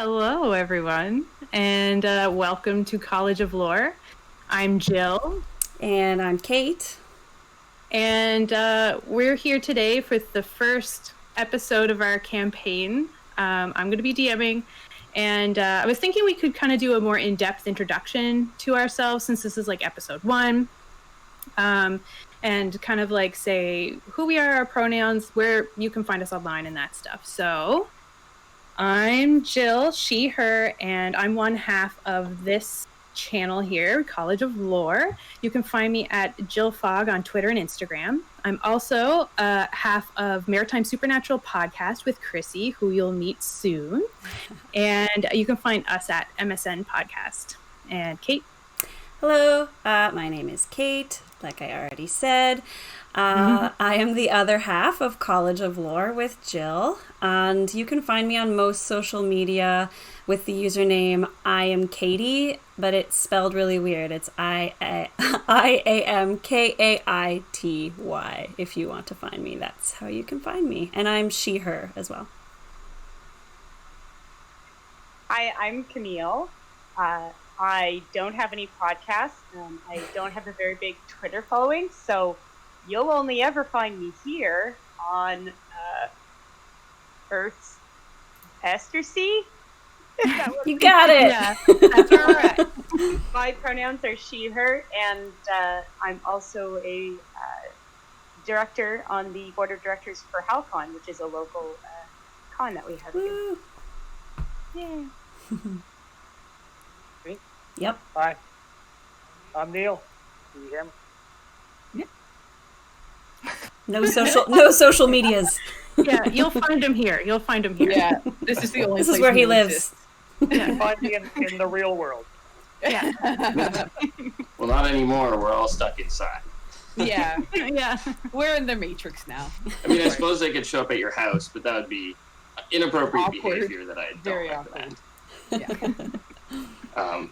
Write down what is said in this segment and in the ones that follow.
Hello, everyone, and welcome to College of Lore. I'm Jill. And I'm Kate. And we're here today for the first episode of our campaign. I'm going to be DMing, and I was thinking we could kind of do a more in-depth introduction to ourselves since this is like episode 1. And kind of like say who we are, our pronouns, where you can find us online and that stuff. So I'm Jill, she, her, and I'm one half of this channel here, College of Lore. You can find me at Jill Fogg on Twitter and Instagram. I'm also half of Maritime Supernatural podcast with Chrissy, who you'll meet soon. And you can find us at MSN Podcast. And Kate? Hello, my name is Kate, like I already said. I am the other half of College of Lore with Jill, and you can find me on most social media with the username I am Katie, but it's spelled really weird. It's IAMKAITY. If you want to find me, that's how you can find me. And I'm she, her as well. Hi, I'm Camille. I don't have any podcasts. I don't have a very big Twitter following, so you'll only ever find me here on Earth's Estersea. You got it! Yeah, that's correct. My pronouns are she, her, and I'm also a director on the board of directors for HowlCon, which is a local con that we have here. Yay. Yep. Hi, I'm Neil. Do you hear me? No social medias. Yeah, you'll find him here. Yeah, this is the only This place is where he lives. exists. You find me in the real world. Yeah. Well, not anymore. We're all stuck inside. Yeah, Yeah. we're in the Matrix now. I mean, I suppose they could show up at your house, but that would be inappropriate Awkward. behavior that I don't Very recommend. Yeah.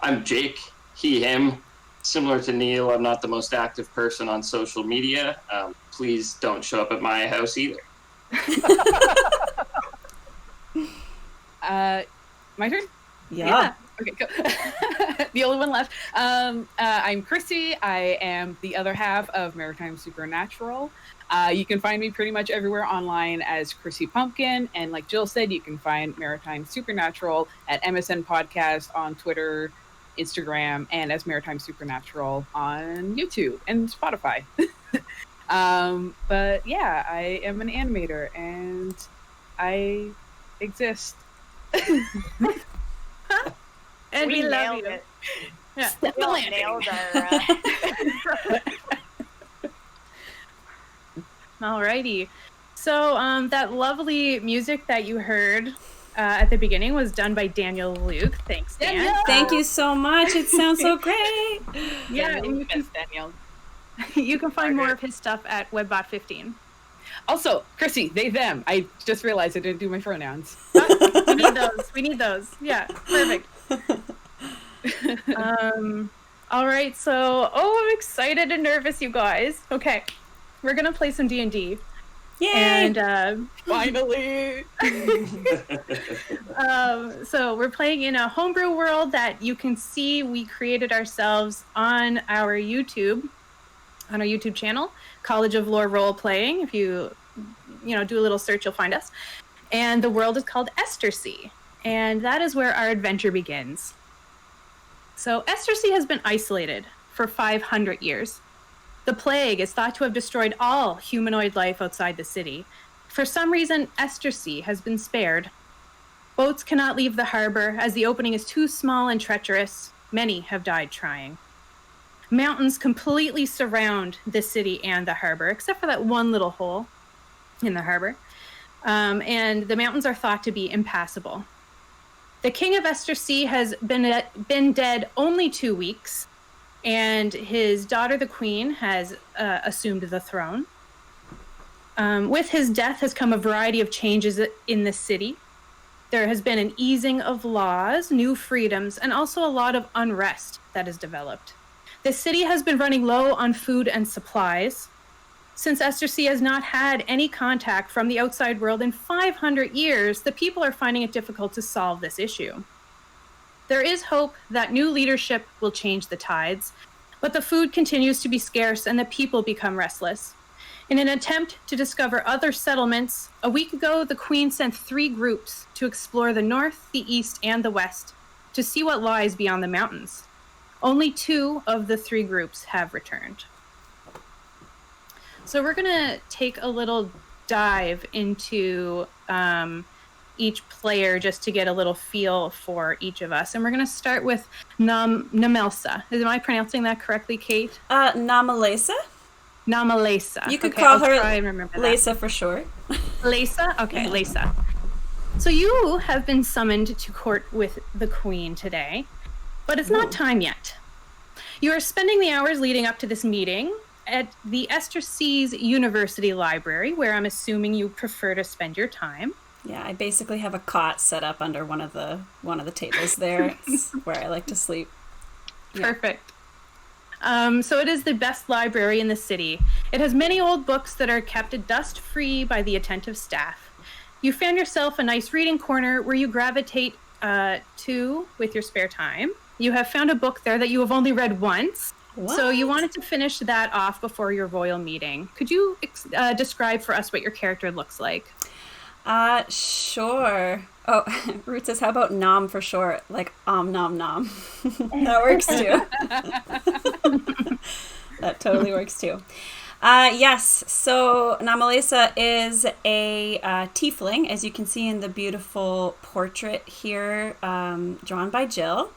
I'm Jake, he, him. Similar to Neil, I'm not the most active person on social media. Please don't show up at my house either. My turn? Yeah. Okay, go. The only one left. I'm Chrissy. I am the other half of Maritime Supernatural. You can find me pretty much everywhere online as Chrissy Pumpkin. And like Jill said, you can find Maritime Supernatural at MSN Podcast on Twitter, Instagram, and as Maritime Supernatural on YouTube and Spotify. But yeah, I am an animator and I exist. And we love nailed you. it. Yeah. We all nailed our... Alrighty. So that lovely music that you heard at the beginning was done by Daniel Luke. Thanks, Dan. Daniel! Thank you so much. It sounds so great. Yeah, Daniel, and you can, Daniel. you can find more of his stuff at Webbot15. Also, Chrissy, they, them. I just realized I didn't do my pronouns. We need those. We need those. Yeah, perfect. All right, so I'm excited and nervous, you guys. Okay, we're gonna play some D&D. Yay! And Finally! so we're playing in a homebrew world that you can see we created ourselves on our YouTube channel, College of Lore Roleplaying. If you do a little search, you'll find us. And the world is called Estersea, and that is where our adventure begins. So Estersea has been isolated for 500 years. The plague is thought to have destroyed all humanoid life outside the city. For some reason, Estersea has been spared. Boats cannot leave the harbor as the opening is too small and treacherous. Many have died trying. Mountains completely surround the city and the harbor, except for that one little hole in the harbor. And the mountains are thought to be impassable. The king of Estersea has been dead only 2 weeks, and his daughter, the queen, has assumed the throne. With his death has come a variety of changes in the city. There has been an easing of laws, new freedoms, and also a lot of unrest that has developed. The city has been running low on food and supplies. since Estersea has not had any contact from the outside world in 500 years, the people are finding it difficult to solve this issue. There is hope that new leadership will change the tides, but the food continues to be scarce and the people become restless. In an attempt to discover other settlements, a week ago, the Queen sent 3 groups to explore the north, the east, and the west to see what lies beyond the mountains. Only 2 of the 3 groups have returned. So we're going to take a little dive into each player just to get a little feel for each of us. And we're going to start with Namelsa. Am I pronouncing that correctly, Kate? Namalesa? Namalesa. You could okay, call I'll her try and remember that. Lesa for short. Lesa? Okay, yeah. Lesa. So you have been summoned to court with the Queen today, but it's not time yet. You are spending the hours leading up to this meeting at the Estersea's University Library, where I'm assuming you prefer to spend your time. Yeah, I basically have a cot set up under one of the tables there. It's where I like to sleep. Yeah. Perfect. So it is the best library in the city. It has many old books that are kept dust-free by the attentive staff. You found yourself a nice reading corner where you gravitate to with your spare time. You have found a book there that you have only read once. What? So you wanted to finish that off before your royal meeting. Could you describe for us what your character looks like? Sure. Oh, Ruth says, how about nom for short? Like nom nom. That works too. That totally works too. Yes, so Namalesa is a tiefling, as you can see in the beautiful portrait here, drawn by Jill.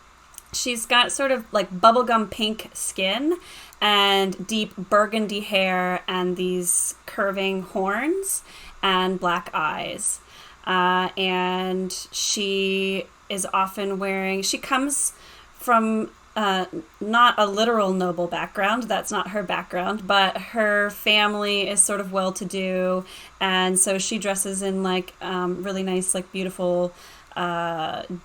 She's got sort of like bubblegum pink skin and deep burgundy hair and these curving horns and black eyes. And she is often she comes from not a literal noble background. That's not her background, but her family is sort of well-to-do, and so she dresses in like really nice, like beautiful,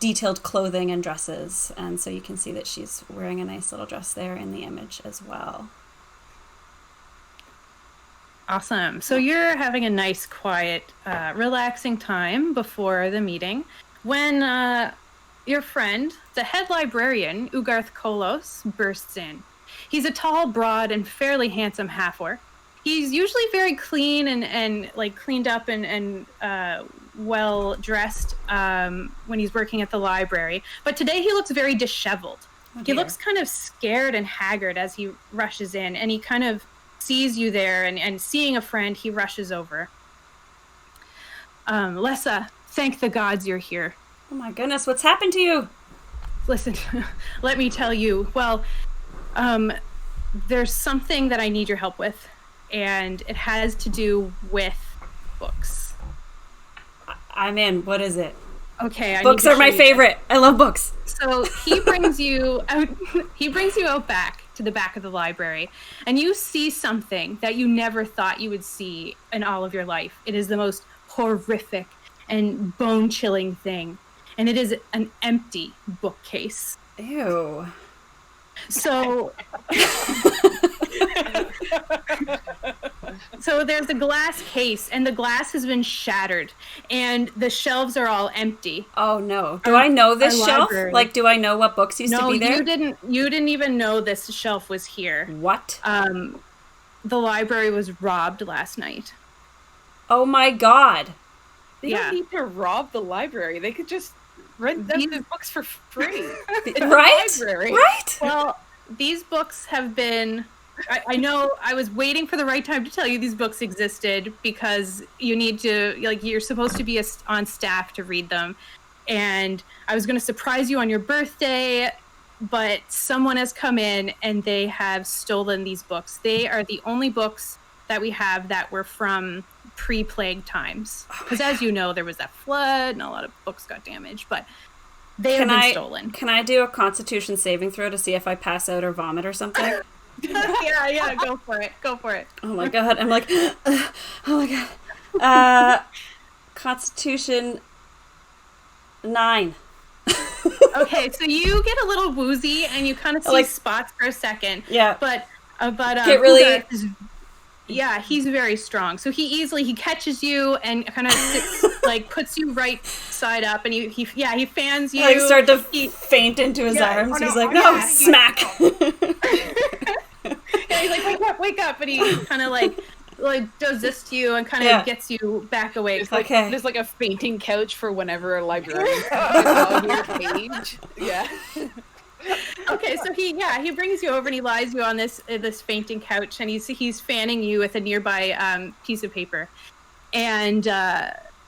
detailed clothing and dresses, and so you can see that she's wearing a nice little dress there in the image as well. Awesome. So you're having a nice, quiet, relaxing time before the meeting when your friend, the head librarian, Ugarth Kolos, bursts in. He's a tall, broad, and fairly handsome half-orc. He's usually very clean and like cleaned up and well dressed when he's working at the library. But today he looks very disheveled. Oh, he looks kind of scared and haggard as he rushes in, and he kind of sees you there, and seeing a friend, he rushes over. Lessa, thank the gods you're here. Oh my goodness, what's happened to you? Listen, let me tell you. Well, there's something that I need your help with, and it has to do with books. I'm in. What is it? Okay, books are my favorite. I love books. So he brings you out. He brings you out back to the back of the library, and you see something that you never thought you would see in all of your life. It is the most horrific and bone-chilling thing, and it is an empty bookcase. Ew. So, so there's a glass case, and the glass has been shattered, and the shelves are all empty. Oh no! Do I know this shelf? Library. Like, do I know what books used to be there? No, you didn't even know this shelf was here. What? The library was robbed last night. Oh my god! They don't need to rob the library. They could just rent them the books for free. Right? Right? Well, these books have been... I know I was waiting for the right time to tell you these books existed because you need to... Like, you're supposed to be on staff to read them. And I was going to surprise you on your birthday, but someone has come in and they have stolen these books. They are the only books that we have that were from pre-plague times, because as you know, there was that flood and a lot of books got damaged, but they have been stolen. Can I do a Constitution saving throw to see if I pass out or vomit or something? yeah, go for it. Oh my god, I'm like, oh my god. Constitution 9. Okay, so you get a little woozy and you kind of see spots for a second. Yeah, but get really Yeah, he's very strong. So he catches you and kind of sits, like puts you right side up, and he fans you. Like start to faint into his arms. Oh, no, He's like, oh, no, yeah, smack. Yeah, he's like, wake up, and he kind of like does this to you and kind of gets you back awake. There's like a fainting couch for whenever a librarian on your page. Yeah. Okay, so he brings you over and he lies you on this fainting couch, and he's fanning you with a nearby piece of paper. And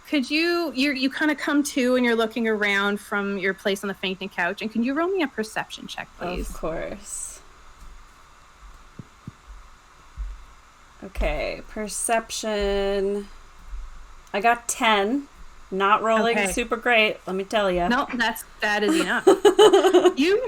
could you kind of come to and you're looking around from your place on the fainting couch, and can you roll me a perception check, please? Of course. Okay, perception. I got 10. Not rolling super great, let me tell you. No, that is enough. You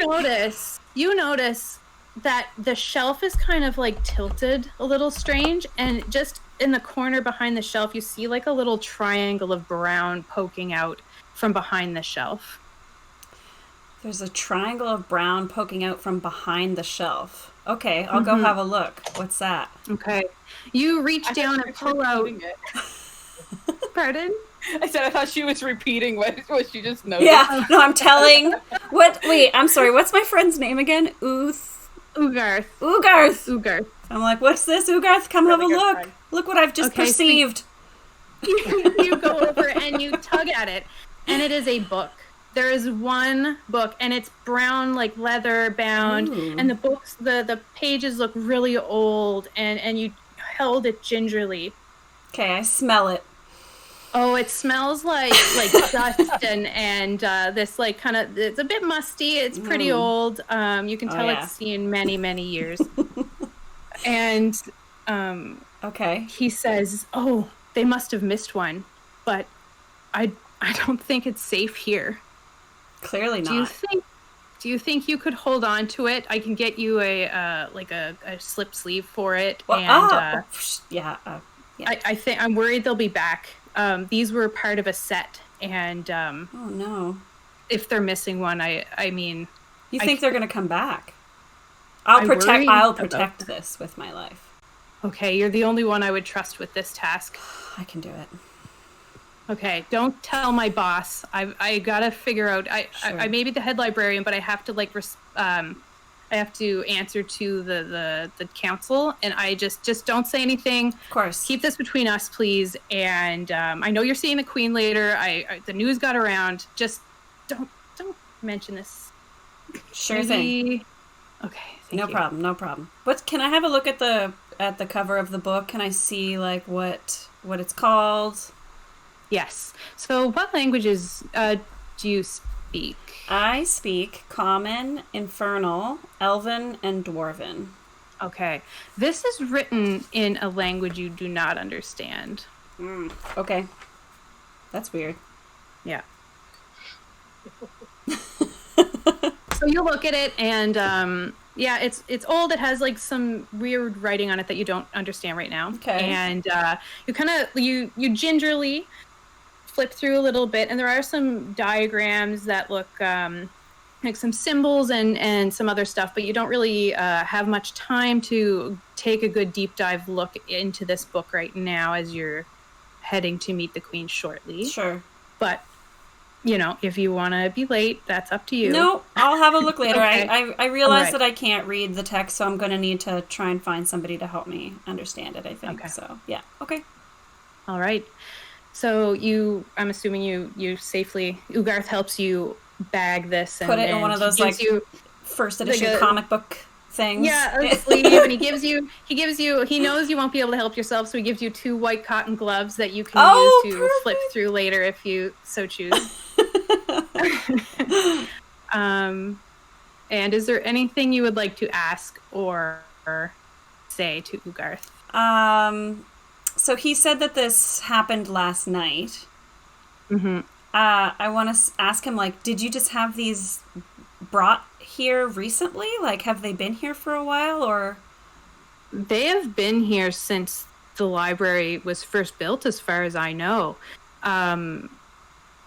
notice that the shelf is kind of like tilted a little strange, and just in the corner behind the shelf you see like a little triangle of brown poking out from behind the shelf. There's a triangle of brown poking out from behind the shelf. Okay, I'll go have a look. What's that? Okay. You reach down and pull out... Pardon? I said I thought she was repeating what she just noticed. Yeah, no, I'm telling... Wait, I'm sorry, what's my friend's name again? Ugarth. Ugarth. I'm like, what's this, Ugarth? Come have a look. Friend. Look what I've just perceived. So you go over and you tug at it, and it is a book. There is one book, and it's brown, like leather bound, and the pages look really old, and you held it gingerly. Okay, I smell it. Oh, it smells like dust and this like kind of, it's a bit musty. It's pretty old. You can tell it's seen many, many years. And okay, he says, "Oh, they must have missed one, but I don't think it's safe here." Clearly not. Do you think you could hold on to it? I can get you a slip sleeve for it. Well, and yeah. I'm worried they'll be back. These were part of a set, and oh no, if they're missing one, I mean, you think they're gonna come back? I'll protect this with my life. Okay, you're the only one I would trust with this task. I can do it. Okay, don't tell my boss. I gotta figure out. I may be the head librarian, but I have to I have to answer to the council, and I just don't say anything. Of course. Keep this between us, please. And I know you're seeing the Queen later. The news got around. Just don't mention this. Sure thing. Okay. No problem. Can I have a look at the cover of the book? Can I see like what it's called? Yes. So what languages do you speak? I speak Common, Infernal, Elven, and Dwarven. Okay. This is written in a language you do not understand. Okay. That's weird. Yeah. So you look at it, and it's old. It has like some weird writing on it that you don't understand right now. Okay. And you kind of you gingerly flip through a little bit, and there are some diagrams that look like some symbols and some other stuff, but you don't really have much time to take a good deep dive look into this book right now as you're heading to meet the Queen shortly. Sure. But if you want to be late, that's up to you. No, I'll have a look later. Okay. I realize that I can't read the text, so I'm going to need to try and find somebody to help me understand it, I think. Okay. So, yeah. Okay. All right. So I'm assuming you safely, Ugarth helps you bag this and put it in one of those like first edition comic book things. Yeah, a sleeve, and he knows you won't be able to help yourself, so he gives you 2 white cotton gloves that you can use to flip through later if you so choose. And is there anything you would like to ask or say to Ugarth? So he said that this happened last night. Mm-hmm. I want to ask him, like, did you just have these brought here recently? Like, have they been here for a while, or? They have been here since the library was first built, as far as I know.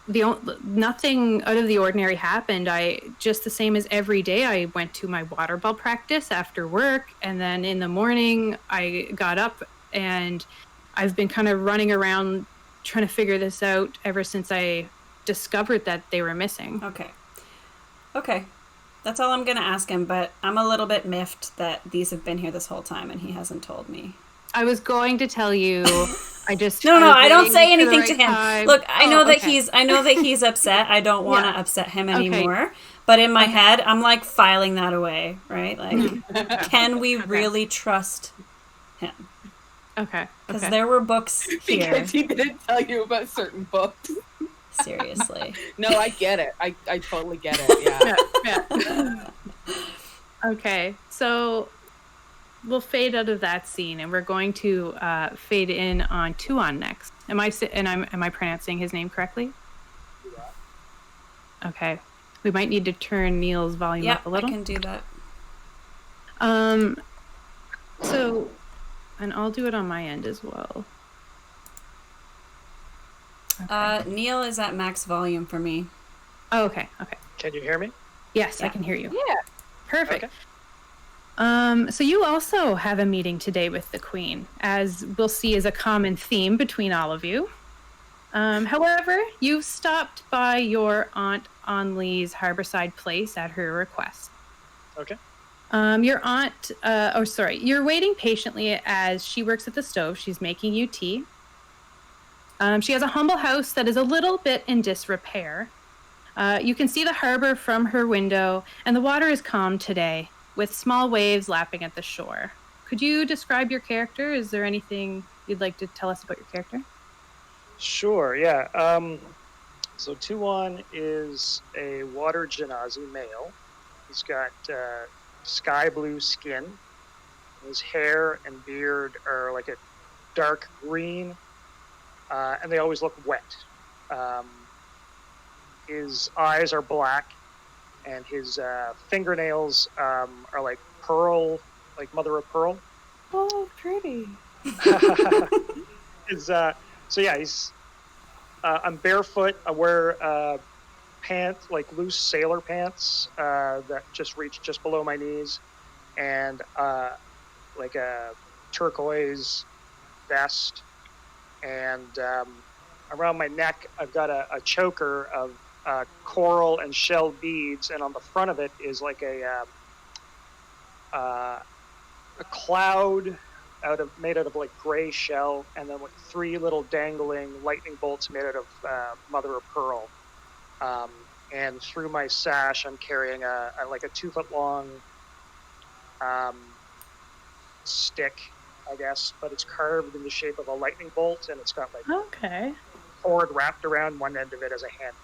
Nothing out of the ordinary happened. Just the same as every day, I went to my water ball practice after work, and then in the morning I got up and I've been kind of running around trying to figure this out ever since I discovered that they were missing. Okay. That's all I'm going to ask him, but I'm a little bit miffed that these have been here this whole time and he hasn't told me. I was going to tell you. I just No, I don't say anything to him. Time. Look, I know that okay. he's upset. I don't want to upset him anymore. But in my head, I'm like filing that away, right? Like, can we really trust him? Okay. Because there were books here. Because he didn't tell you about certain books. Seriously. No, I get it. I totally get it. Yeah. Okay, so we'll fade out of that scene, and we're going to fade in on Tuon next. Am I pronouncing his name correctly? Yeah. Okay, we might need to turn Neil's volume up a little. I can do that. So, and I'll do it on my end as well. Okay. Neil is at max volume for me. Oh, okay. Can you hear me? Yes, I can hear you. Yeah. Perfect. Okay. So you also have a meeting today with the Queen, as we'll see is a common theme between all of you. However, you've stopped by your Aunt Anli's Harborside place at her request. Okay. You're waiting patiently as she works at the stove. She's making you tea. She has a humble house that is a little bit in disrepair. You can see the harbor from her window, and the water is calm today, with small waves lapping at the shore. Could you describe your character? Is there anything you'd like to tell us about your character? Sure, yeah. So Tuon is a water genasi male. He's got sky blue skin. His hair and beard are like a dark green, and they always look wet. His eyes are black, and his fingernails are like pearl, like mother of pearl. Oh, pretty. He's I'm barefoot. I wear pants, like loose sailor pants that just reach just below my knees, and like a turquoise vest, and around my neck I've got a choker of coral and shell beads, and on the front of it is like a cloud made out of like gray shell, and then with 3 little dangling lightning bolts made out of mother of pearl. And through my sash, I'm carrying a 2-foot long stick, I guess, but it's carved in the shape of a lightning bolt, and it's got like cord wrapped around one end of it as a hand.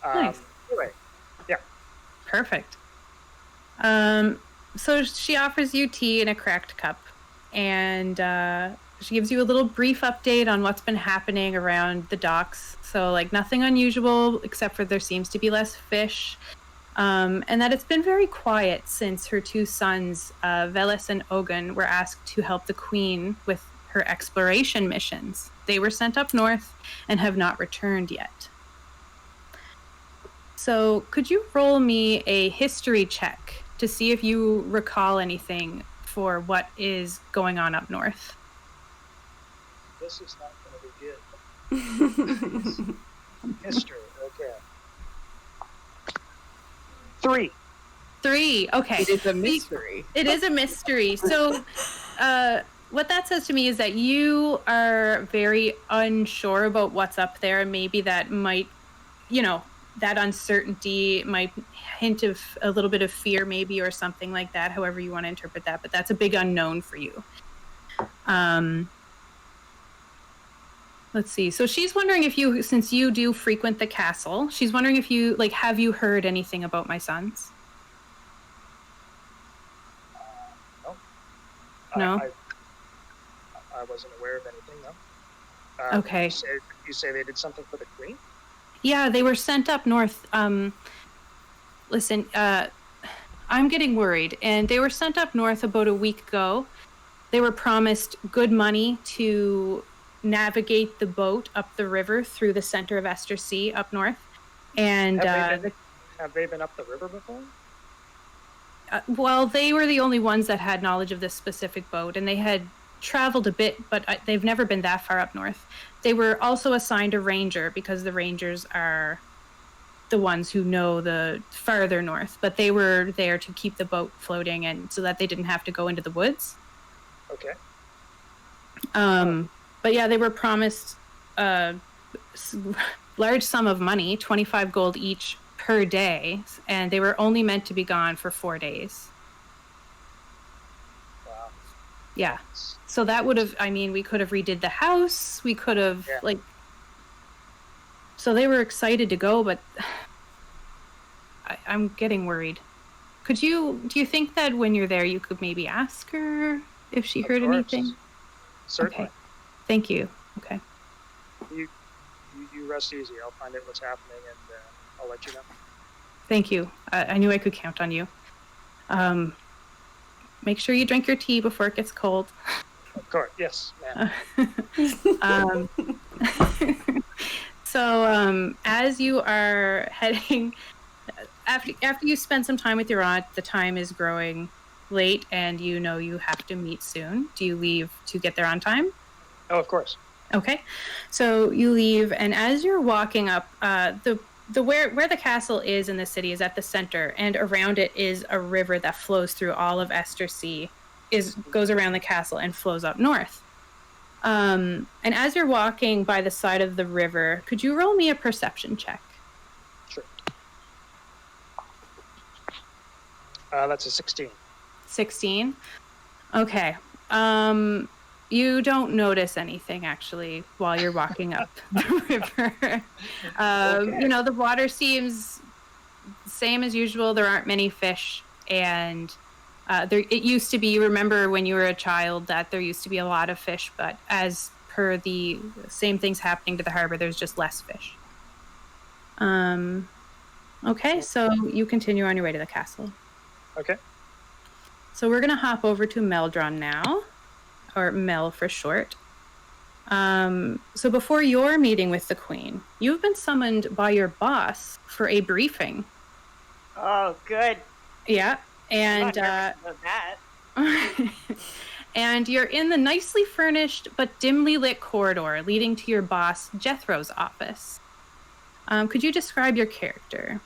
Nice. Anyway, yeah. Perfect. So she offers you tea in a cracked cup, and she gives you a little brief update on what's been happening around the docks. So, like, nothing unusual, except for there seems to be less fish, and that it's been very quiet since her 2 sons, Velis and Ogun, were asked to help the Queen with her exploration missions. They were sent up north and have not returned yet. So, could you roll me a history check to see if you recall anything for what is going on up north? This is not going to be good. History, okay. 3. 3, okay. It is a mystery. It is a mystery. So, what that says to me is that you are very unsure about what's up there, and maybe that might, that uncertainty might hint of a little bit of fear maybe, or something like that, however you want to interpret that, but that's a big unknown for you. Let's see. So she's wondering if you, since you do frequent the castle, she's wondering if you, have you heard anything about my sons? No. No? I wasn't aware of anything, no. Okay. You say they did something for the Queen? Yeah, they were sent up north. Listen, I'm getting worried. And they were sent up north about a week ago. They were promised good money to navigate the boat up the river through the center of Estersea up north. And have they been up the river before? Well, they were the only ones that had knowledge of this specific boat, and they had traveled a bit, but they've never been that far up north. They were also assigned a ranger because the rangers are the ones who know the farther north, but they were there to keep the boat floating and so that they didn't have to go into the woods. Okay. But yeah, they were promised a large sum of money, 25 gold each per day, and they were only meant to be gone for 4 days. Wow. Yeah. So that would have, I mean, we could have redid the house. We could have, so they were excited to go, but I'm getting worried. Do you think that when you're there, you could maybe ask her if she heard anything? Certainly. Okay. Thank you. Okay. You rest easy. I'll find out what's happening and I'll let you know. Thank you. I knew I could count on you. Make sure you drink your tea before it gets cold. Of course. Yes, ma'am. So as you are heading, after you spend some time with your aunt, the time is growing late and you know you have to meet soon. Do you leave to get there on time? Oh, of course. Okay. So you leave, and as you're walking up, where the castle is in the city is at the center, and around it is a river that flows through all of Estersea, goes around the castle and flows up north. And as you're walking by the side of the river, could you roll me a perception check? Sure. That's a 16. 16? Okay. You don't notice anything, actually, while you're walking up the river. Okay. You know, the water seems same as usual. There aren't many fish, and it used to be, you remember when you were a child that there used to be a lot of fish, but as per the same things happening to the harbor, there's just less fish. Okay, so you continue on your way to the castle. Okay. So we're going to hop over to Meldron now, or Mel for short. So before your meeting with the Queen, you've been summoned by your boss for a briefing. Oh, good. Yeah, and I'm not nervous about that. and you're in the nicely furnished but dimly lit corridor leading to your boss Jethro's office. Could you describe your character?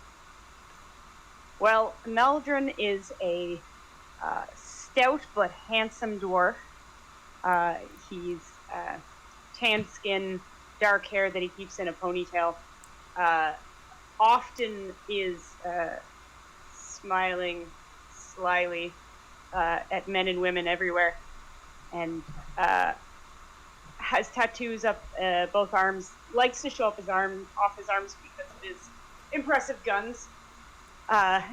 Well, Meldron is a stout but handsome dwarf. He's tan skin, dark hair that he keeps in a ponytail. Often is smiling slyly at men and women everywhere, and has tattoos up both arms. Likes to show up off his arms because of his impressive guns. And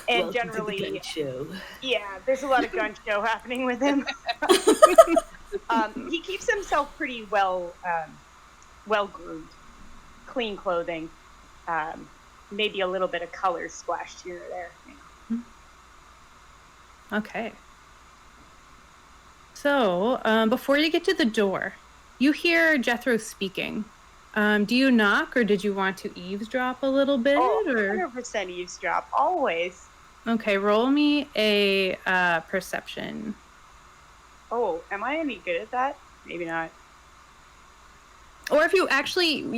Welcome generally, to the gun show. Yeah, there's a lot of gun show happening with him. He keeps himself pretty well groomed, clean clothing, maybe a little bit of color splashed here or there. Okay. So, before you get to the door, you hear Jethro speaking. Do you knock, or did you want to eavesdrop a little bit? Oh, or 100% eavesdrop, always. Okay, roll me a perception. Oh, am I any good at that? Maybe not. Or if you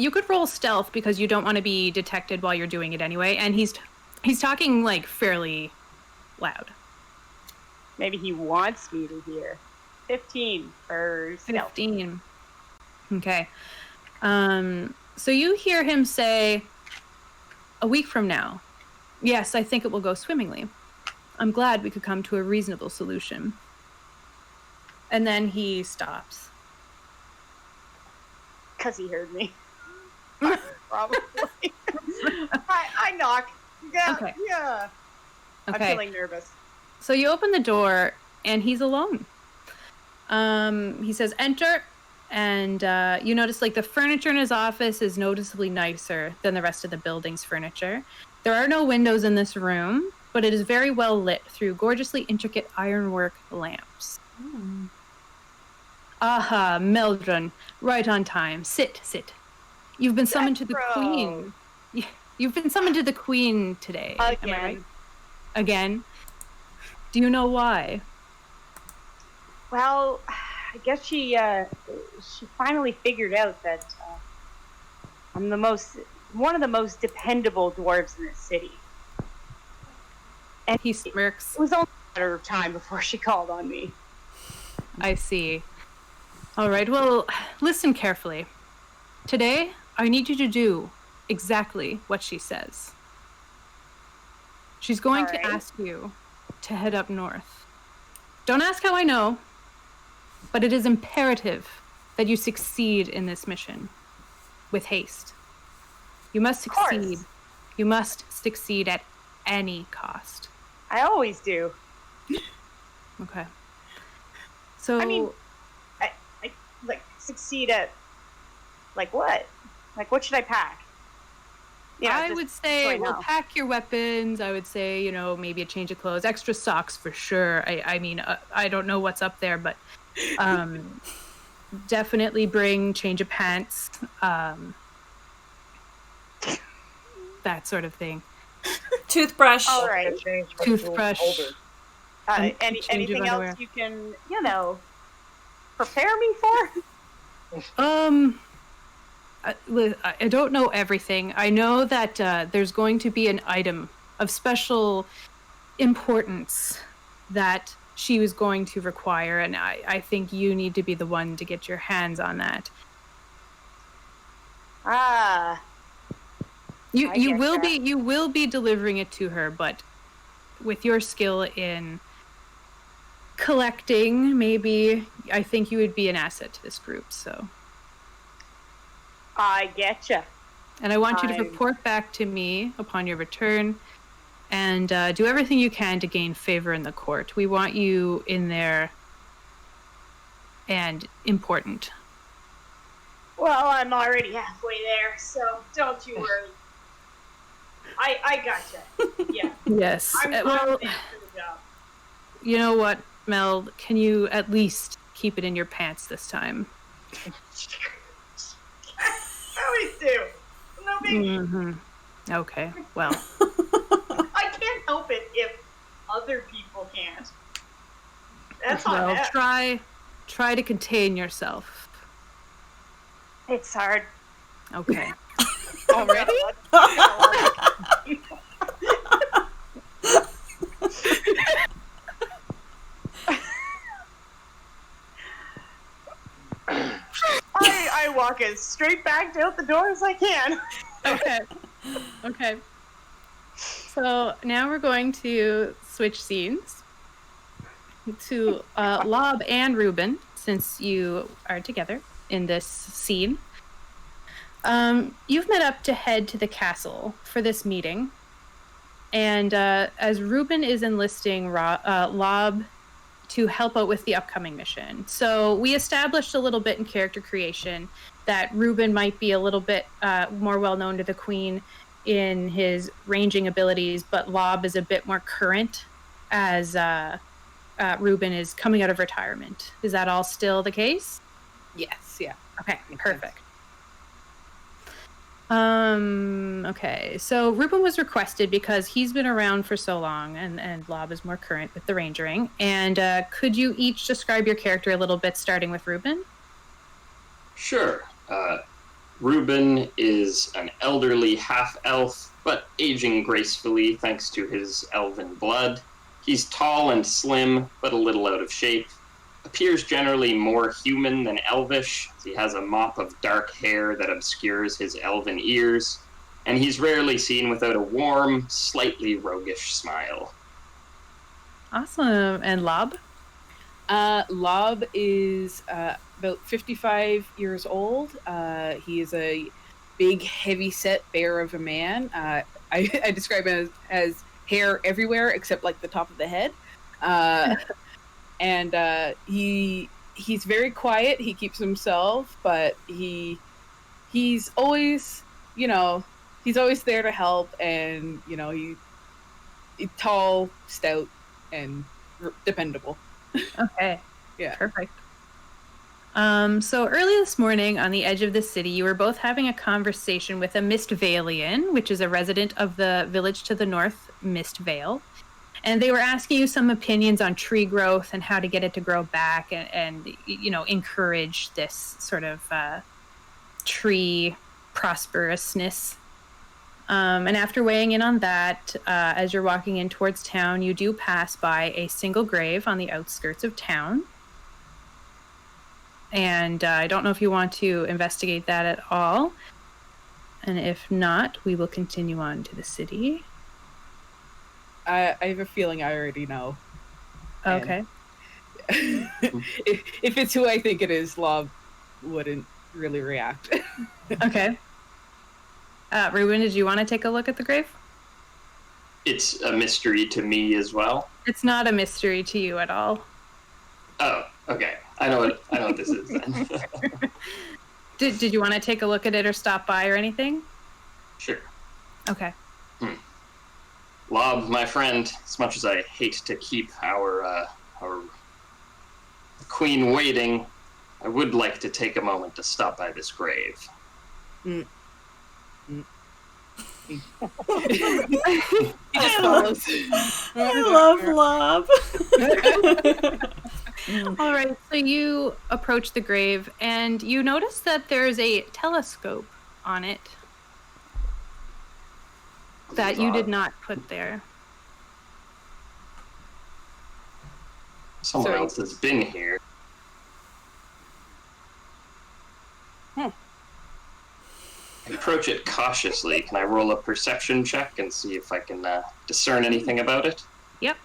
could roll stealth because you don't want to be detected while you're doing it anyway. And he's talking like fairly loud. Maybe he wants me to hear. 15 for stealth. 15. Okay. So you hear him say, "A week from now. Yes, I think it will go swimmingly. I'm glad we could come to a reasonable solution." And then he stops. Because he heard me. Probably. I knock. Yeah, Okay. yeah. Okay. I'm feeling nervous. So you open the door, and he's alone. He says, "Enter." And you notice like the furniture in his office is noticeably nicer than the rest of the building's furniture. There are no windows in this room, but it is very well lit through gorgeously intricate ironwork lamps. Aha, Meldron, right on time. Sit. You've been summoned to the Queen. You've been summoned to the Queen today. Again. Am I right? Again? Do you know why? Well, I guess she finally figured out that I'm one of the most dependable dwarves in this city. And he smirks. It was only a matter of time before she called on me. I see. All right, well, listen carefully. Today, I need you to do exactly what she says. She's going to ask you to head up north. Don't ask how I know, but it is imperative that you succeed in this mission with haste. You must succeed. You must succeed at any cost. I always do. Okay. So I mean, I like succeed at like what? Like what should I pack? Yeah, I would say, well, pack your weapons. I would say, maybe a change of clothes, extra socks for sure. I mean, I don't know what's up there, but definitely bring change of pants, that sort of thing. Toothbrush. All right. Toothbrush. Anything else you can, prepare me for? I don't know everything. I know that there's going to be an item of special importance that she was going to require, and I think you need to be the one to get your hands on that. You will be delivering it to her, but with your skill in collecting, maybe I think you would be an asset to this group. So I getcha. And I want you to report back to me upon your return, and do everything you can to gain favor in the court. We want you in there and important. Well, I'm already halfway there, so don't you worry. I gotcha. Yeah. Yes. I'm well, fit for the job. You know what, Mel? Can you at least keep it in your pants this time? I always do. No biggie. Mm-hmm. Okay. Well. I can't help it if other people can't. That's on well. them. Try to contain yourself. It's hard. Okay. Already? I walk as straight back out the door as I can. Okay. So now we're going to switch scenes to Lob and Ruben, since you are together in this scene. You've met up to head to the castle for this meeting, and as Ruben is enlisting Lob to help out with the upcoming mission. So we established a little bit in character creation that Ruben might be a little bit more well known to the Queen in his ranging abilities, but Lob is a bit more current as Ruben is coming out of retirement. Is that all still the case? Yes, yeah. Okay, perfect. Okay, so Ruben was requested because he's been around for so long, and Lob is more current with the rangering. And could you each describe your character a little bit, starting with Ruben? Sure. Ruben is an elderly half-elf, but aging gracefully thanks to his elven blood. He's tall and slim, but a little out of shape. Appears generally more human than elvish. He has a mop of dark hair that obscures his elven ears, and he's rarely seen without a warm, slightly roguish smile. Awesome. And Lob? Lob is about 55 years old. He is a big, heavy-set bear of a man. I describe him as hair everywhere except like the top of the head. And he's very quiet. He keeps himself, but he's always, he's always there to help, and he's tall, stout, and dependable. Okay. Yeah. Perfect. So early this morning on the edge of the city, you were both having a conversation with a Mistvalian, which is a resident of the village to the north, Mistvale. And they were asking you some opinions on tree growth and how to get it to grow back and encourage this sort of tree prosperousness. And after weighing in on that, as you're walking in towards town, you do pass by a single grave on the outskirts of town. And I don't know if you want to investigate that at all. And if not, we will continue on to the city. I have a feeling I already know. Okay. If it's who I think it is, Lob wouldn't really react. Okay. Ruben, did you want to take a look at the grave? It's a mystery to me as well. It's not a mystery to you at all. Oh, okay. I know what this is then. Did you want to take a look at it or stop by or anything? Sure. Okay. Lob, my friend, as much as I hate to keep our queen waiting, I would like to take a moment to stop by this grave. He just follows. I love Lob. All right, so you approach the grave and you notice that there's a telescope on it that you did not put there. Someone else has been here. I approach it cautiously. Can I roll a perception check and see if I can discern anything about it? Yep.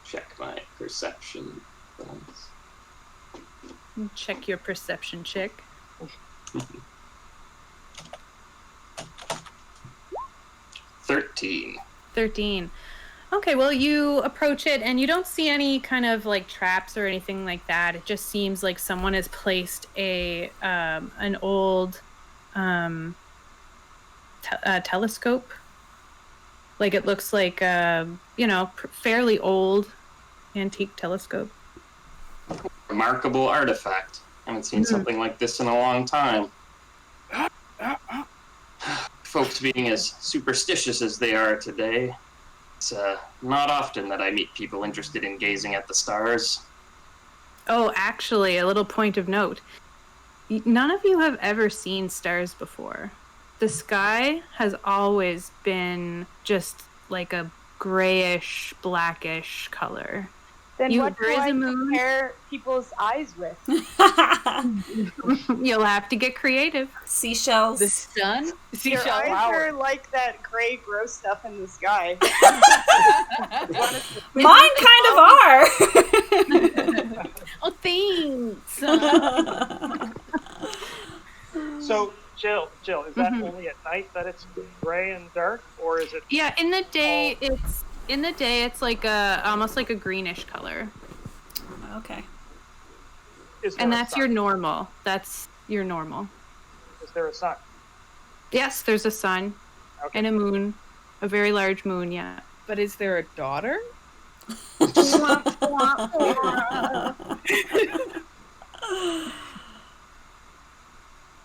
Check my perception. Check your perception check. 13. Okay, well, you approach it and you don't see any kind of like traps or anything like that. It just seems like someone has placed an old telescope. Like it looks like fairly old antique telescope. Remarkable artifact. Haven't seen something like this in a long time. Folks being as superstitious as they are today, it's not often that I meet people interested in gazing at the stars. Oh, actually, a little point of note. None of you have ever seen stars before. The sky has always been just like a grayish, blackish color. Then what do there is I a moon. compare people's eyes with? You'll have to get creative. Seashells. The sun? Your Seashell eyes flower. are like that gray, gross stuff in the sky. Mine kind of are. Oh, thanks. So, Jill, is that only at night that it's gray and dark, or is it? Yeah, in the day it's like almost like a greenish color. Okay. And that's your normal. That's your normal. Is there a sun? Yes, there's a sun and a moon, a very large moon. Yeah. But is there a daughter?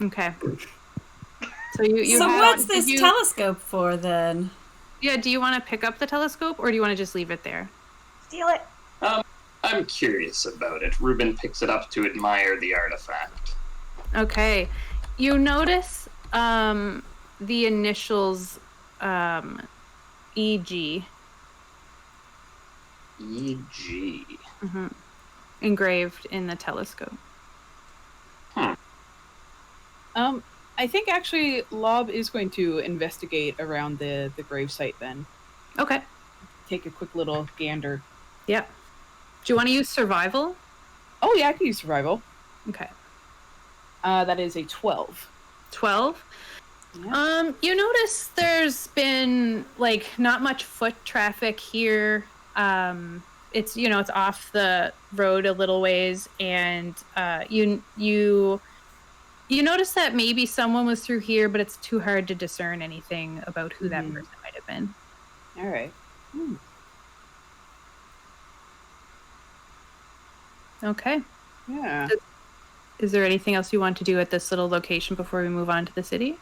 Okay. So you. So have, what's this telescope for then? Yeah. Do you want to pick up the telescope or do you want to just leave it there? Steal it. I'm curious about it. Ruben picks it up to admire the artifact. Okay. You notice the initials EG. E.G. Engraved in the telescope. I think actually Lob is going to investigate around the gravesite then. Okay. Take a quick little gander. Yep. Do you want to use survival? Oh yeah, I can use survival. Okay. That is a 12. 12? Yeah. You notice there's been like not much foot traffic here. It's it's off the road a little ways, and you notice that maybe someone was through here, but it's too hard to discern anything about who that person might have been. All right. Okay. Yeah. is there anything else you want to do at this little location before we move on to the city?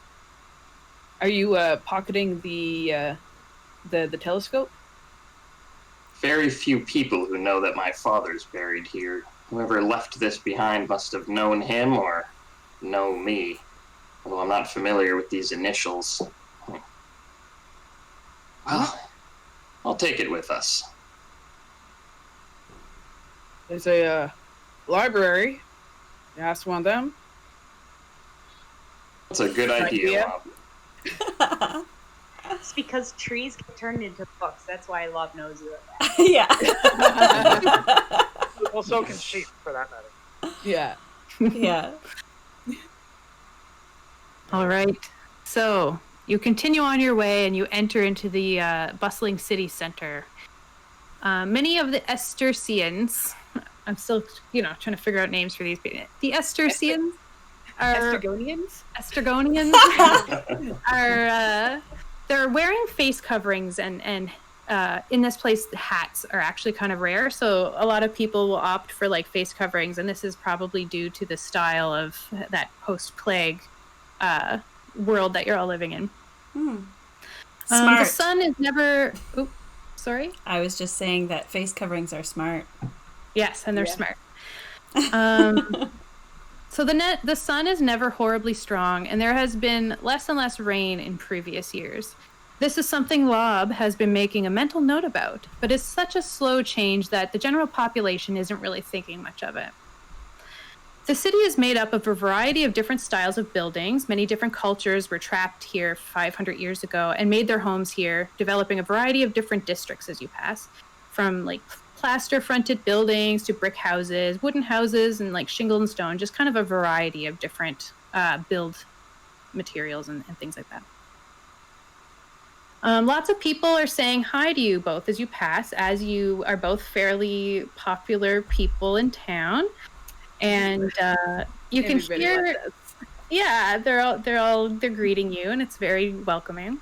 Are you pocketing the telescope? Very few people who know that my father's buried here. Whoever left this behind must have known him or know me. Although I'm not familiar with these initials. Well, I'll take it with us. There's a library. You ask one of them. That's a good idea, Lob. It's because trees get turned into books. That's why Lob knows that. Yeah. Well, so can sheep, for that matter. Yeah. Yeah. All right. So you continue on your way and you enter into the bustling city center. Many of the Esterseans, I'm still, trying to figure out names for these people. The Esterseans are Estergonians are they're wearing face coverings and in this place hats are actually kind of rare, so a lot of people will opt for like face coverings, and this is probably due to the style of that post-plague world that you're all living in. Smart. The sun is never sorry? I was just saying that face coverings are smart. Yes, and they're smart. So the sun is never horribly strong, and there has been less and less rain in previous years. This is something Lob has been making a mental note about, but it's such a slow change that the general population isn't really thinking much of it. The city is made up of a variety of different styles of buildings. Many different cultures were trapped here 500 years ago and made their homes here, developing a variety of different districts as you pass, from like plaster-fronted buildings to brick houses, wooden houses, and like shingle and stone, just kind of a variety of different build materials and things like that. Lots of people are saying hi to you both as you pass, as you are both fairly popular people in town. And you can hear, they're greeting you, and it's very welcoming.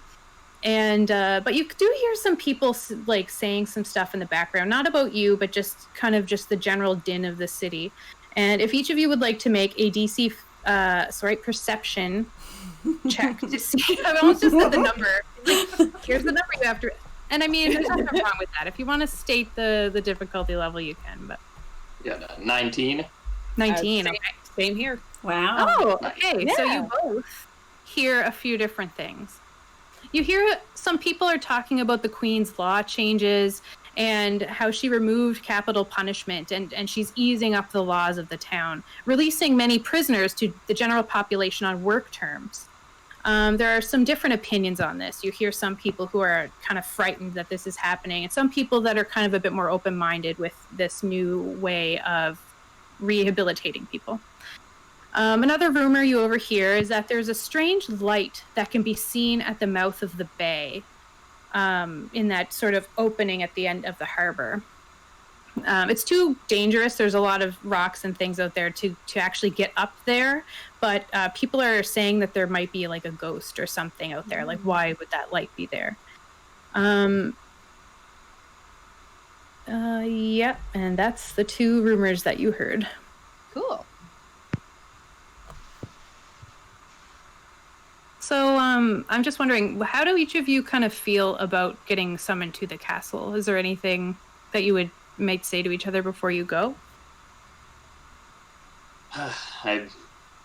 And but you do hear some people like saying some stuff in the background, not about you, but just kind of just the general din of the city. And if each of you would like to make a DC perception check to see, I almost just said the number. Like, here's the number you have to, and I mean, there's nothing wrong with that. If you want to state the difficulty level, you can. But 19. 19. Same here. Wow. Oh, okay. Yeah. So you both hear a few different things. You hear some people are talking about the Queen's law changes and how she removed capital punishment and she's easing up the laws of the town, releasing many prisoners to the general population on work terms. There are some different opinions on this. You hear some people who are kind of frightened that this is happening, and some people that are kind of a bit more open-minded with this new way of rehabilitating people. Another rumor you overhear is that there's a strange light that can be seen at the mouth of the bay, in that sort of opening at the end of the harbor. It's too dangerous. There's a lot of rocks and things out there to actually get up there, but people are saying that there might be like a ghost or something out there. Like, why would that light be there? Yep, and that's the two rumors that you heard. Cool. So I'm just wondering, how do each of you kind of feel about getting summoned to the castle? Is there anything that you might say to each other before you go? I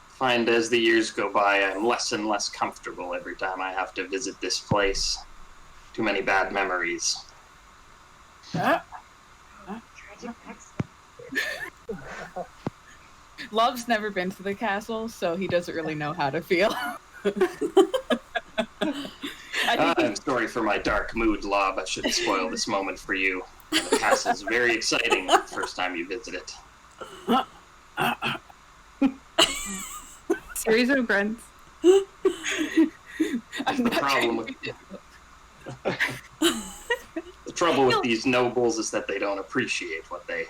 find as the years go by, I'm less and less comfortable every time I have to visit this place. Too many bad memories. Love's never been to the castle, so he doesn't really know how to feel. I'm sorry for my dark mood, Lob. I shouldn't spoil this moment for you. The castle's very exciting the first time you visit it. Series of grunts. That's the problem with the trouble with these nobles is that they don't appreciate the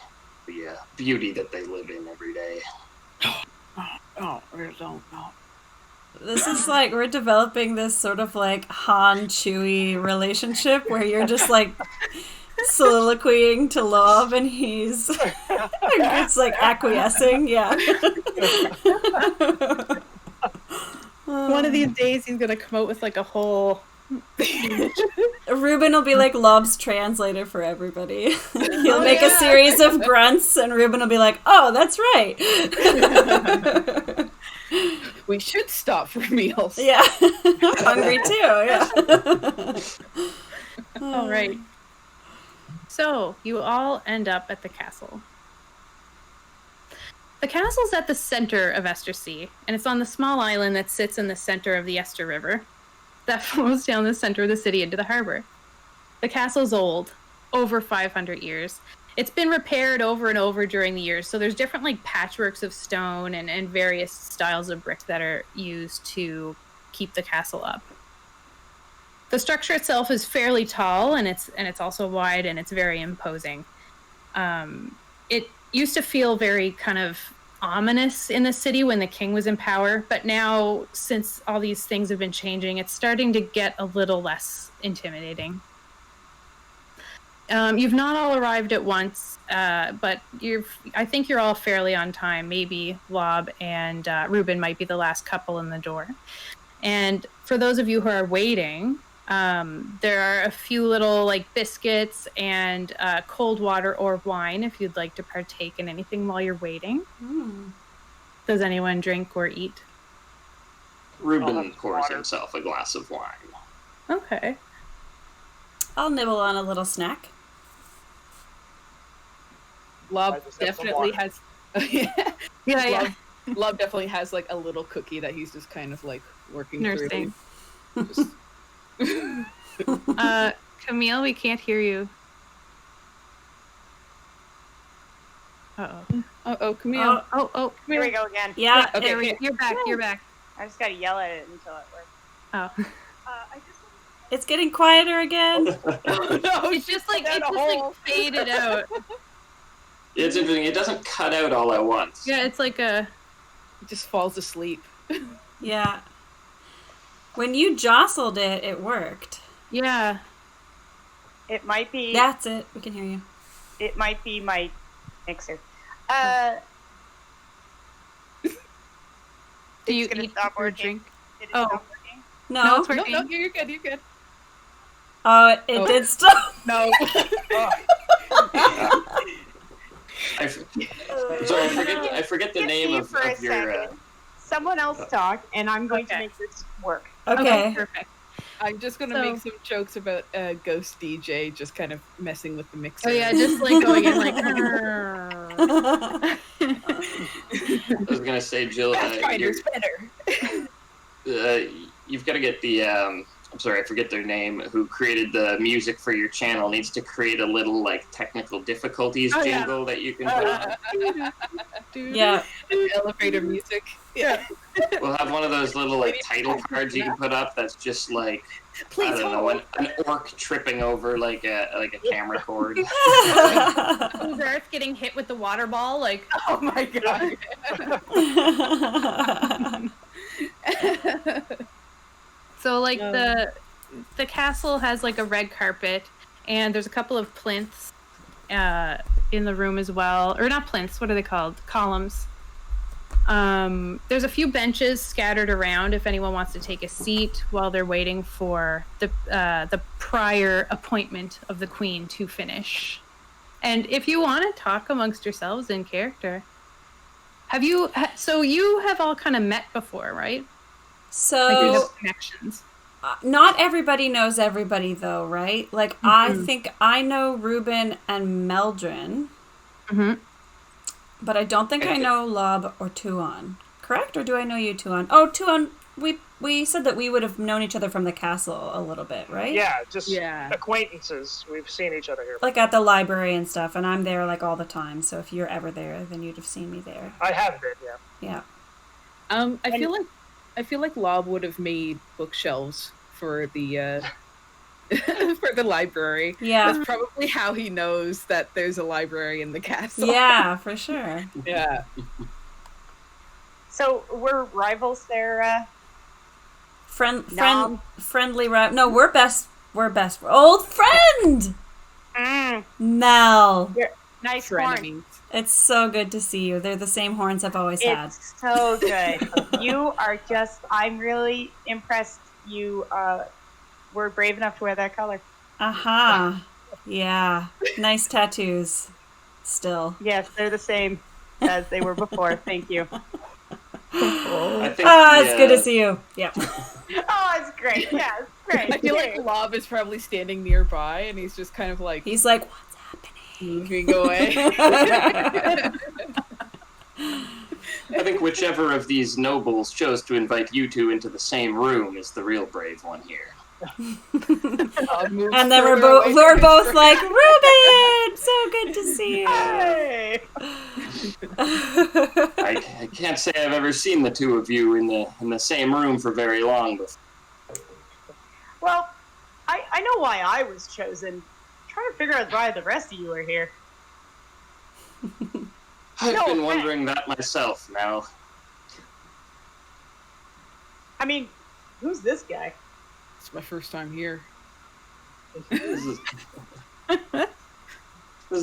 beauty that they live in every day. Oh, I don't know. This is like, we're developing this sort of like Han Chewie relationship where you're just like soliloquying to Lob, and he's it's like acquiescing. Yeah. One of these days, he's gonna come out with like a whole. Ruben will be like Lob's translator for everybody. He'll make a series of grunts, and Ruben will be like, "Oh, that's right." We should stop for meals. Yeah, hungry too. Yeah. All right. So you all end up at the castle. The castle's at the center of Estersea, and it's on the small island that sits in the center of the Ester River that flows down the center of the city into the harbor. The castle's old, over 500 years. It's been repaired over and over during the years, so there's different like patchworks of stone and various styles of brick that are used to keep the castle up. The structure itself is fairly tall, and it's also wide, and it's very imposing. It used to feel very kind of ominous in the city when the king was in power, but now, since all these things have been changing, it's starting to get a little less intimidating. You've not all arrived at once, but I think you're all fairly on time. Maybe Lob and Ruben might be the last couple in the door. And for those of you who are waiting, there are a few little like biscuits and cold water or wine if you'd like to partake in anything while you're waiting. Does anyone drink or eat? Ruben pours himself a glass of wine. Okay. I'll nibble on a little snack. Lob I just have some definitely water. has. Yeah. Lob definitely has like a little cookie that he's just kind of like working Nursing. through. Just... Camille, we can't hear you. Uh-oh. Oh, Camille. Oh, Here we go again. Yeah. Okay. You're back. You're back. I just gotta yell at it until it works. Oh. It's getting quieter again. No, It's just like faded out. It's interesting. It doesn't cut out all at once. Yeah, it's like a. It just falls asleep. Yeah. When you jostled it, it worked. Yeah. It might be. That's it. We can hear you. It might be my mixer. Do you gonna eat stop or working. drink? Did it Oh. stop working? No, it's No. working. No, you're good. You're good. Oh, it did stop. No. I forget the Give name me of for a your. second. Someone else talk, and I'm going to make this work. Okay. Perfect. I'm just gonna So- make some jokes about Ghost DJ just kind of messing with the mixer. Oh yeah, just like going in like. I was gonna say, Jill, Pathfinder's better. you've got to get the. I'm sorry, I forget their name. Who created the music for your channel needs to create a little like technical difficulties Oh, yeah. jingle that you can put on. Yeah. Elevator music. Yeah. We'll have one of those little like title cards you can put up. That's just like Please I don't know, an orc tripping over like a camera cord. Garth getting hit with the water ball, like. Oh my god. So like the castle has like a red carpet, and there's a couple of plinths in the room as well, or not plinths. What are they called? Columns. There's a few benches scattered around if anyone wants to take a seat while they're waiting for the prior appointment of the queen to finish. And if you want to talk amongst yourselves in character, so you have all kind of met before, right? Like you So, have connections. not everybody knows everybody, though, right? Like, I think I know Ruben and Meldrin, Mm-hmm. but I don't think I know Lob or Tuon. Correct? Or do I know you, Tuon? Oh, Tuon, we said that we would have known each other from the castle a little bit, right? Yeah, just Yeah. acquaintances. We've seen each other here. Like at the library and stuff, and I'm there like all the time. So if you're ever there, then you'd have seen me there. I have been, yeah. Yeah. I feel like Lob would have made bookshelves for the for the library. Yeah. That's probably how he knows that there's a library in the castle. Yeah, for sure. Yeah. So we're rivals there. Friendly rap. No, we're best. We're best. Old friend. Mel. Nice horn. Frenemies. It's so good to see you. They're the same horns I've always had. It's so good. You are just, I'm really impressed you were brave enough to wear that color. Aha. Yeah. Nice tattoos. Still. Yes, they're the same as they were before. Thank you. I think It's good to see you. Yeah. Oh, it's great. Yeah, it's great. I feel like Lob is probably standing nearby, and he's just kind of like He's like, what's happening? moving away. I think whichever of these nobles chose to invite you two into the same room is the real brave one here. And then we're both like, Ruben, so good to see you. Hey. I can't say I've ever seen the two of you in the same room for very long before. Well, I know why I was chosen. I'm trying to figure out why the rest of you are here. I've been wondering that myself now. I mean, who's this guy? It's my first time here. This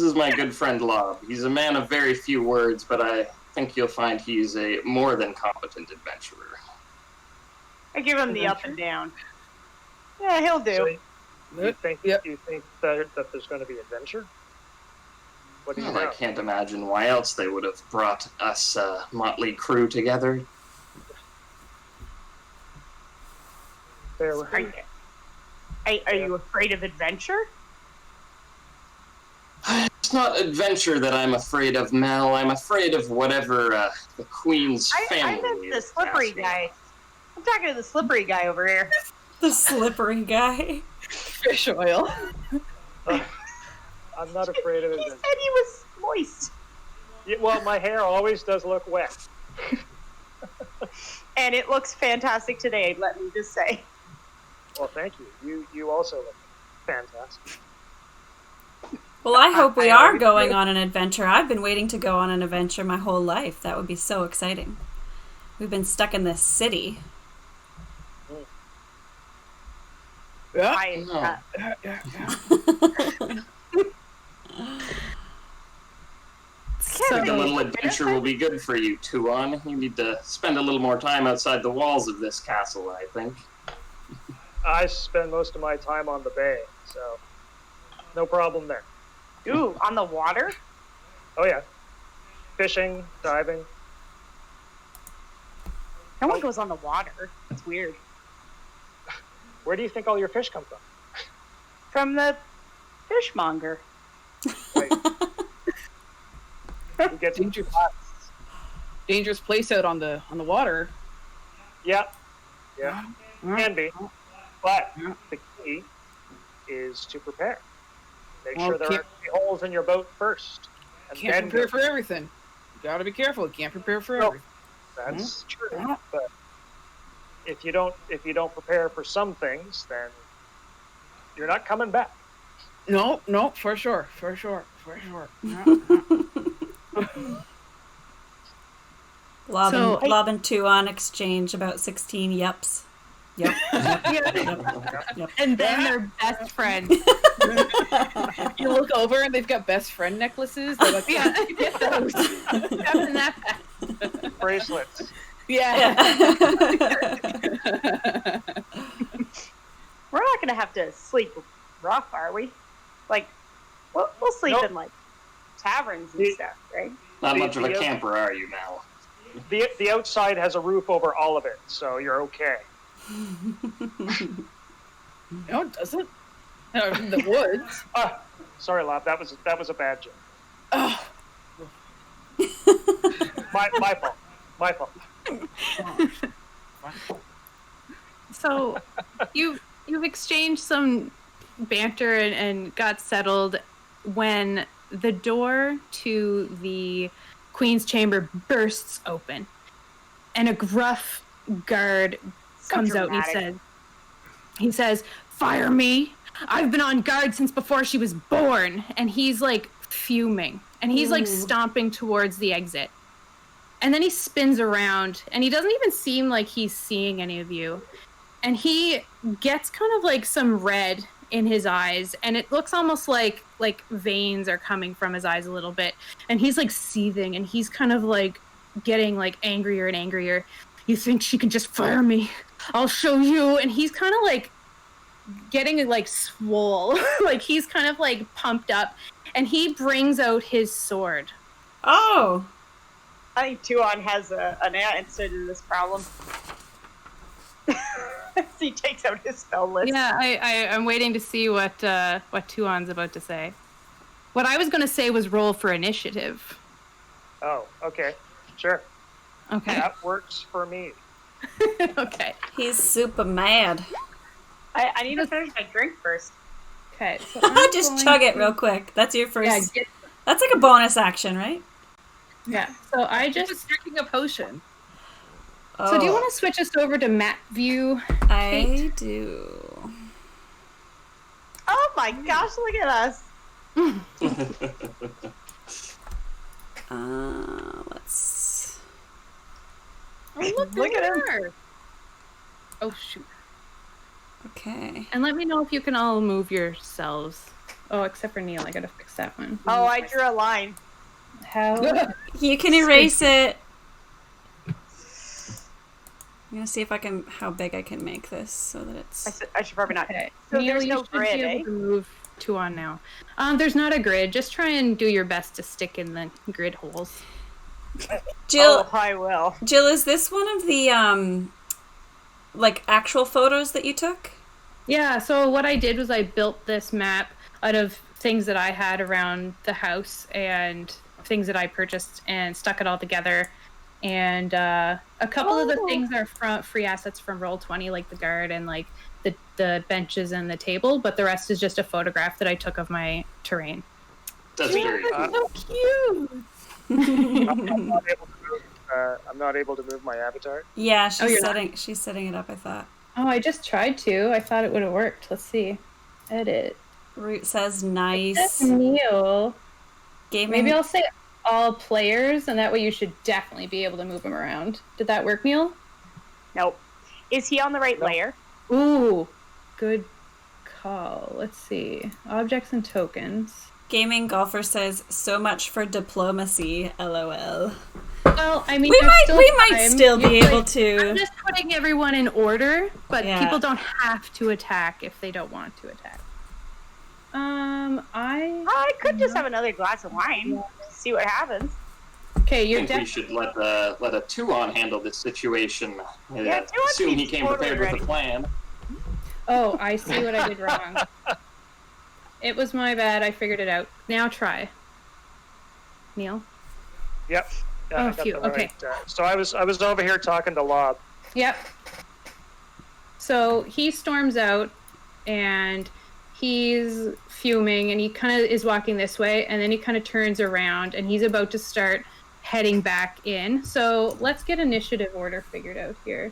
is my good friend Lob. He's a man of very few words, but I think you'll find he's a more than competent adventurer. I give him the up and down. Yeah, he'll do. So you think Yep. that there's going to be adventure? What do you Well, know? I can't imagine why else they would have brought us motley crew together. There Are you afraid of adventure? It's not adventure that I'm afraid of, Mel. I'm afraid of whatever the Queen's I family meant the is slippery asking. guy. I'm talking to the slippery guy over here. The slippery guy. Fish oil. I'm not afraid of He adventure. said he was moist. Yeah, well, my hair always does look wet. And it looks fantastic today, let me just say. Well, thank you. You also look fantastic. Well, I hope we I are always going do. on an adventure. I've been waiting to go on an adventure my whole life. That would be so exciting. We've been stuck in this city. Yeah. I, I think a little adventure will be good for you, Tuan. You need to spend a little more time outside the walls of this castle, I think. I spend most of my time on the bay, so no problem there. ooh, on the water? Oh yeah, fishing, diving. No one goes on the water. It's weird. Where do you think all your fish come from? From the fishmonger. Who gets Dangerous place out on the water. Yeah, can be. But Yeah. the key is to prepare. Make Well, sure there aren't any holes in your boat first. And Can't then prepare go. for everything. You gotta be careful. You can't prepare for No. everything. That's true. Yeah. But if you don't prepare for some things, then you're not coming back. No, for sure. Yeah. Lob and Tuan exchange about 16 yeps. Yep. And then they're best friends. You look over and they've got best friend necklaces. They're like, yeah, get those. Having that Bracelets. Yeah. We're not going to have to sleep rough, are we? Like, we'll sleep Nope. in, like, taverns and The- stuff, right? Not The- much of a the- camper, are you, Mel? The outside has a roof over all of it, so you're okay. No, it doesn't. No, in the woods. Sorry, Lop. That was a bad joke. Oh, My fault. My fault. So you've exchanged some banter and got settled when the door to the Queen's chamber bursts open, and a gruff guard So comes out dramatic. and he says, "Fire me! I've been on guard since before she was born." And he's like fuming, and he's like stomping towards the exit. And then he spins around, and he doesn't even seem like he's seeing any of you. And he gets kind of like some red in his eyes, and it looks almost like like veins are coming from his eyes a little bit, and he's like seething, and he's kind of like getting like angrier and angrier. You think she can just fire me? I'll show you. And he's kind of like getting like swole. Like he's kind of like pumped up, and he brings out his sword. Oh. I think Tuon has an answer to this problem. He takes out his spell list. Yeah, I'm waiting to see what Tuon's about to say. What I was going to say was roll for initiative. Oh, okay. Sure. Okay. That works for me. Okay. He's super mad. I need to finish my drink first. Okay. So Just chug it real quick. That's your first. Yeah, That's like a bonus action, right? yeah. So I Just just. drinking a potion. So do you want to switch us over to map view? I do. Oh my gosh, look at us. Let's. Oh, Look at him. her. Oh shoot. Okay. And let me know if you can all move yourselves. Oh, except for Neil, I gotta fix that one. Oh, I drew a line. How? You can erase it. I'm gonna see if I can how big I can make this so that it's. I should probably not. Okay. So Neil, there's you no should grid, be eh? able to move two on now. There's not a grid. Just try and do your best to stick in the grid holes. Jill, Oh, I will. Jill, is this one of the like actual photos that you took? Yeah, so what I did was I built this map out of things that I had around the house and things that I purchased and stuck it all together. And a couple of the things are from free assets from Roll20, like the guard and like the benches and the table, but the rest is just a photograph that I took of my terrain. That's very That's so cute. I'm not able to move my avatar. Yeah, you're not? she's setting it up, I thought. Oh, I just tried to. I thought it would have worked. Let's see. Edit. Root says That's nice. Neil. Gaming. Maybe I'll say all players, and that way you should definitely be able to move them around. Did that work, Neil? Nope. Is he on the right Nope. layer? Ooh, good call. Let's see. Objects and tokens. Gaming Golfer says so much for diplomacy. LOL. Well, I mean, We there's might time. still be It's able like, to. I'm just putting everyone in order, but Yeah. people don't have to attack if they don't want to attack. I could just have another glass of wine. See what happens. Okay, I you're think we should let a Tuon handle this situation. Yeah, Tuon assume he seems came totally prepared ready. with a plan. Oh, I see what I did wrong. It was my bad. I figured it out. Now try. Neil? Yep. Yeah, Oh, I got phew, the right, okay. so I was over here talking to Lob. Yep. So he storms out and he's fuming and he kind of is walking this way and then he kind of turns around and he's about to start heading back in. So let's get initiative order figured out here.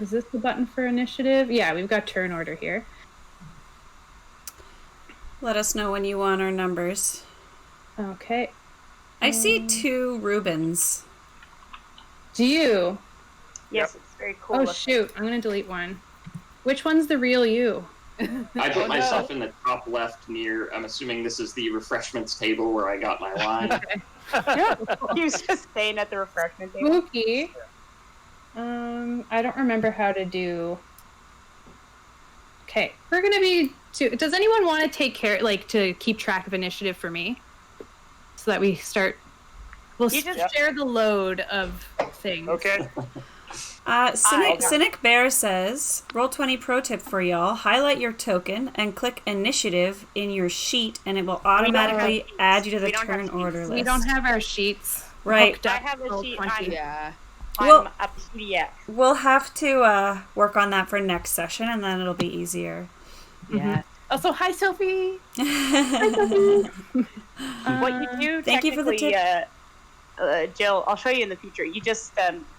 Is this the button for initiative? Yeah, we've got turn order here. Let us know when you want our numbers. Okay. I see 2 Rubens. Do you? Yes, it's very cool. Oh looking. shoot, I'm gonna delete one. Which one's the real you? I put myself in the top left near, I'm assuming this is the refreshments table where I got my wine. Okay. Yeah. He was just staying at the refreshment table. Spooky. I don't remember how to do. Okay, we're gonna be. Does anyone want to take care, like, to keep track of initiative for me, so that we start? We'll You just- share the load of things. Okay. Cynic Bear says, Roll20 pro tip for y'all. Highlight your token and click initiative in your sheet and it will automatically add you to the We don't have turn sheets. order list. We don't have our sheets. Right. hooked I up have a to sheet Roll20. on- Yeah. Well- I'm a PDF. We'll have to work on that for next session and then it'll be easier. Yeah. Also, hi Sophie. What you do Thank you for the technically, Jill, I'll show you in the future. You just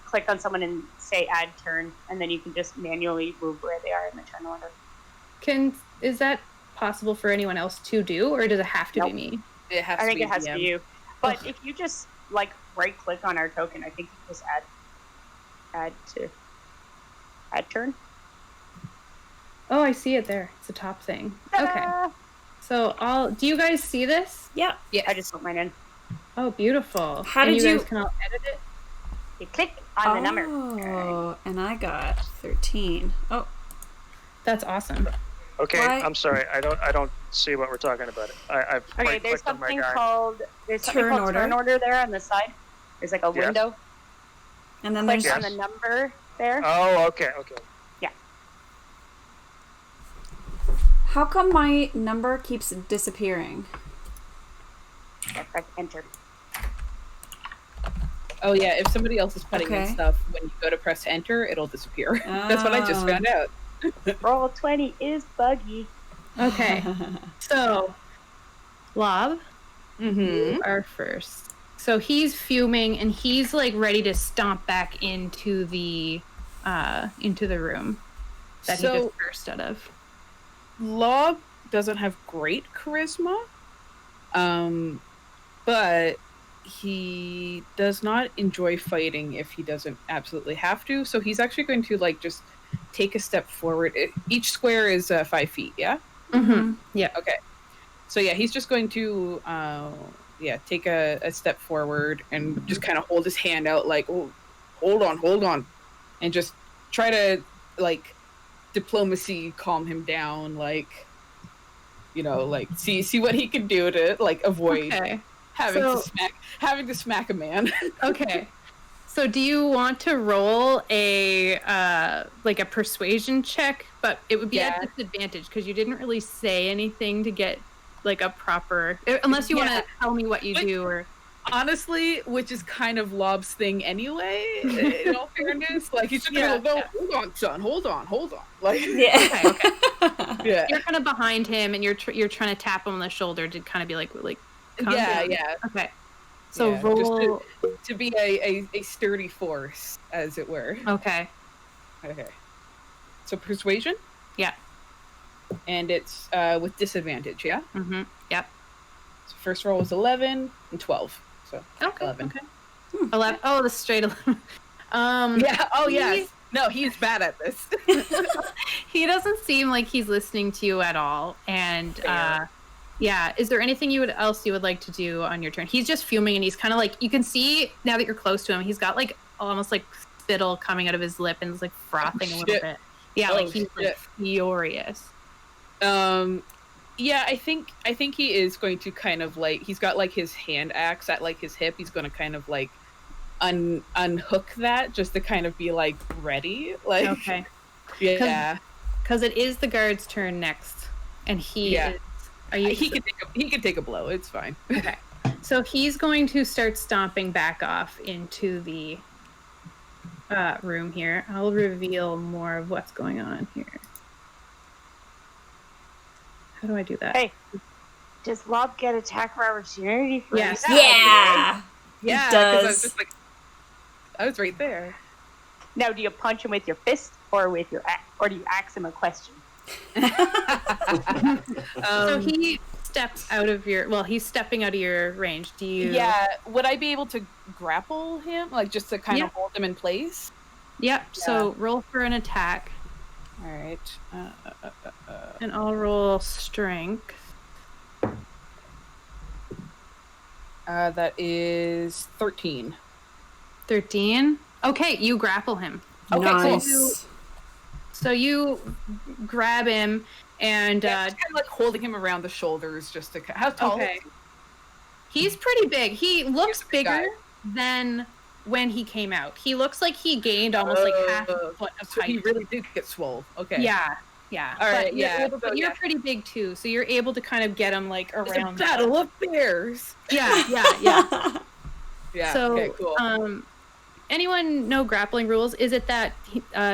click on someone and say add turn, and then you can just manually move where they are in the turn order. Is that possible for anyone else to do, or does it have to Nope. be me? It has I to think be it has to DM. be you. But if you just right click on our token, I think you just add turn. Oh, I see it there. It's a top thing. Okay. Ta-da! So do you guys see this? Yeah. Yeah, I just put mine in. Oh, beautiful. How and did you you- guys can all edit it? You click on the number. Oh, and I got 13. Oh, That's awesome. Okay, Why- I'm sorry. I don't see what we're talking about. I've Okay, right there's clicked on my something guy. called Turn order. turn order there on the side. There's like a Yes. window. and then Click there's on the number there. Oh, okay. how come my number keeps disappearing? Press enter. Oh yeah, if somebody else is putting in Okay. stuff, when you go to press enter, it'll disappear. That's what I just Oh. found out. Roll 20 is buggy. Okay. So, Lob, Mm-hmm. you are first. So he's fuming and he's like ready to stomp back into the room that he So- just burst out of. Lob doesn't have great charisma, but he does not enjoy fighting if he doesn't absolutely have to. So he's actually going to like just take a step forward. Each square is 5 feet. Yeah. Mm-hmm. Yeah. Okay. So yeah, he's just going to take a step forward and just kind of hold his hand out like, oh, hold on, and just try to like diplomacy calm him down, like, you know, like see what he can do to like avoid Okay. having So- to smack a man. Okay. So do you want to roll a like a persuasion check, but it would be Yeah. at disadvantage because you didn't really say anything to get like a proper unless you want Yeah. to tell me what you Like- do or Honestly, which is kind of Lob's thing anyway, in all fairness. Like he's just Yeah. gonna go, no, hold on, son, hold on. Like Yeah. Okay. yeah. You're kind of behind him and you're trying to tap him on the shoulder to kind of be like calm Yeah, down. yeah. Okay. So Yeah, just roll. to be a sturdy force, as it were. Okay. Okay. So persuasion? Yeah. And it's with disadvantage, yeah? Mm-hmm. Yep. So first roll was 11 and 12. So Okay. 11. Okay. 11. Oh, the straight 11. Yeah. Oh, he- yes. No, he's bad at this. He doesn't seem like he's listening to you at all. And Fair. yeah, is there anything else you would like to do on your turn? He's just fuming and he's kind of like, you can see now that you're close to him, he's got like almost like spittle coming out of his lip and it's like frothing a little shit. bit. Yeah, Oh, like he's like shit. furious. Yeah, I think he is going to kind of like, he's got like his hand axe at like his hip. He's going to kind of like unhook that just to kind of be like ready. Like, Okay. yeah. Because it is the guard's turn next. And he Yeah. is. Are you? He can take a blow. It's fine. Okay. So he's going to start stomping back off into the room here. I'll reveal more of what's going on here. How do I do that? Hey, does Lob get attack of opportunity for Yes. that? Yeah. Yeah, It 'cause I was does. just like, I was right there. Now, do you punch him with your fist or with your or do you ask him a question? So he steps out of your. Well, he's stepping out of your range. Do you? Yeah, would I be able to grapple him, like just to kind Yeah. of hold him in place? Yep. So roll for an attack, All right. and I'll roll strength. That is 13. 13. Okay, you grapple him. Okay, cool. Nice. So you grab him and Yeah, just kind of like holding him around the shoulders, just to. How tall? Okay. is he's pretty big. He looks He's a big bigger than when he came out. He looks like he gained almost like half a foot of So height. he really did get swole. Okay. Yeah. Yeah. All right, But you're yeah, able- so but you're yeah. pretty big too, so you're able to kind of get him like It's a around. battle of bears. Yeah. Yeah. So, okay. Cool. anyone know grappling rules? Is it that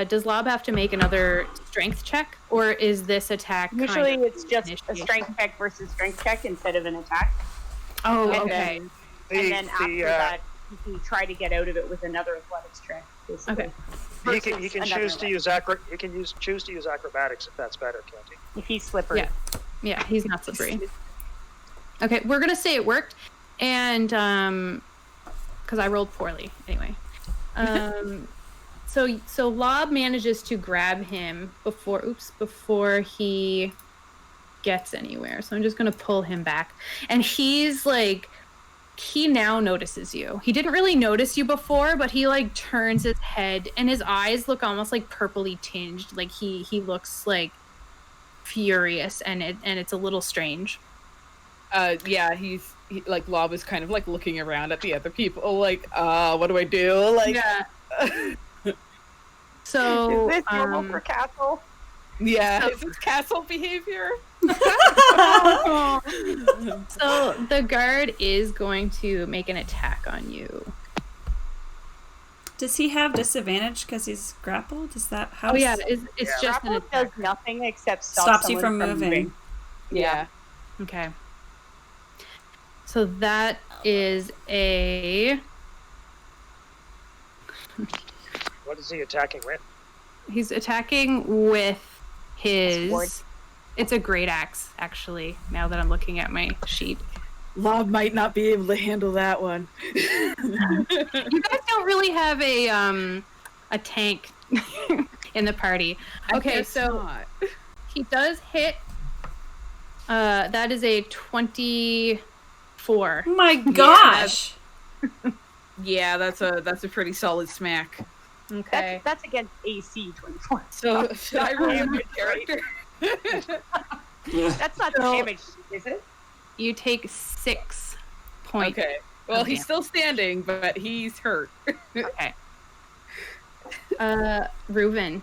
does Lob have to make another strength check, or is this attack? kind Usually, of it's just a initiation? strength check versus strength check instead of an attack. Oh, And okay. And then after that, you can try to get out of it with another athletics check. Basically. Okay. He can Versus choose another to one. use choose to use acrobatics if that's better, can't he? If he's slippery. Yeah. Yeah, he's not slippery. Okay, we're gonna say it worked, and because I rolled poorly anyway. So Lob manages to grab him before he gets anywhere. So I'm just gonna pull him back, and he's like, he now notices you. He didn't really notice you before, but he like turns his head, and his eyes look almost like purpley tinged. Like he looks like furious, and it's a little strange. Yeah, he like Lob is kind of like looking around at the other people, like, what do I do? Like, Yeah. So Is this normal for Castle? yeah, is this castle behavior? So the guard is going to make an attack on you. Does he have disadvantage because he's grappled? Is that how? Oh yeah, it's just an Grapple attack. does nothing except Stops you someone from moving. Yeah. Okay. So that is a... What is he attacking with? He's attacking with his... Sword. It's a great axe, actually, now that I'm looking at my sheet. Lob might not be able to handle that one. You guys don't really have a tank in the party. Okay, so he does hit. That is a 24. Oh my gosh! Yeah, that's a pretty solid smack. Okay. That's against AC 24. So should I roll a good character? That's not damage, is it? You take 6 points. Okay. Well, Okay. he's still standing, but he's hurt. Okay. Reuben,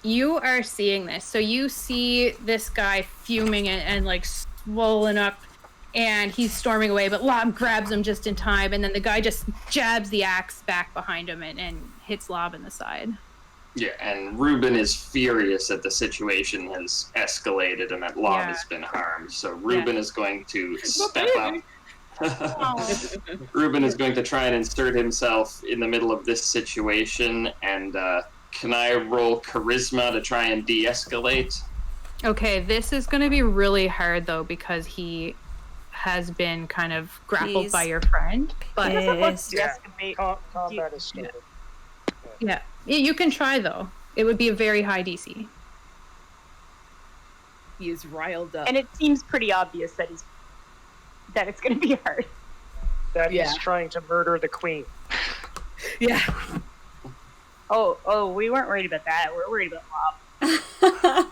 you are seeing this. So you see this guy fuming and like swollen up, and he's storming away, but Lob grabs him just in time, and then the guy just jabs the axe back behind him and hits Lob in the side. Yeah, and Reuben is furious that the situation has escalated and that Lob has been harmed. So Reuben is going to step up. Reuben is going to try and insert himself in the middle of this situation. And can I roll charisma to try and de-escalate? Okay, this is going to be really hard, though, because he has been kind of grappled by your friend. But Yes. Combat is stupid. yeah, you can try, though. It would be a very high DC. He is riled up. And it seems pretty obvious that it's going to be hard. That Yeah. he's trying to murder the queen. Yeah. Oh, we weren't worried about that. We're worried about Lob.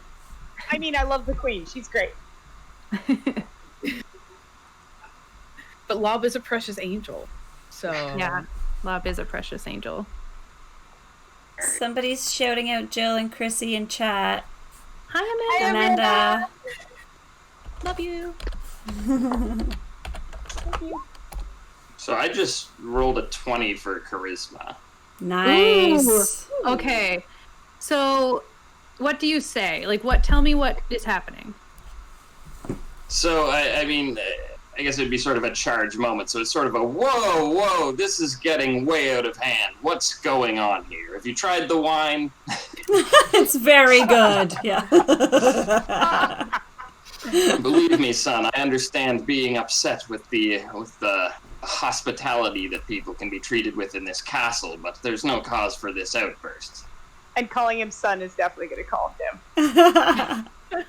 I mean, I love the queen. She's great. But Lob is a precious angel. So Yeah, Lob is a precious angel. Somebody's shouting out Jill and Chrissy in chat. Hi, Amanda. Amanda. Love you. So I just rolled a 20 for charisma. Nice. Ooh. Okay, so what do you say? Like, tell me what is happening. So, I mean, I guess it'd be sort of a charge moment. So it's sort of a, whoa, this is getting way out of hand. What's going on here? Have you tried the wine? It's very good. Yeah. Believe me, son, I understand being upset with the hospitality that people can be treated with in this castle, but there's no cause for this outburst. And calling him son is definitely going to calm him.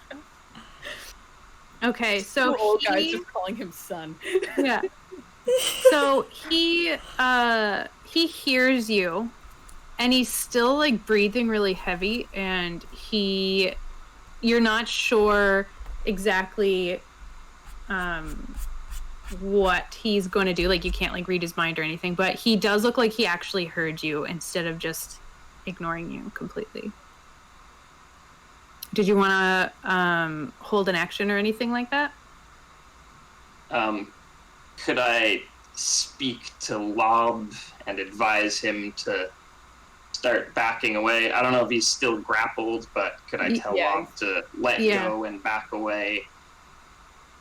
Okay, so the old guy's just calling him son. yeah. So he hears you, and he's still like breathing really heavy, and you're not sure exactly what he's going to do. Like, you can't like read his mind or anything, but he does look like he actually heard you instead of just ignoring you completely. Did you want to hold an action or anything like that? Could I speak to Lob and advise him to start backing away? I don't know if he's still grappled, but could I tell Lob to let go and back away?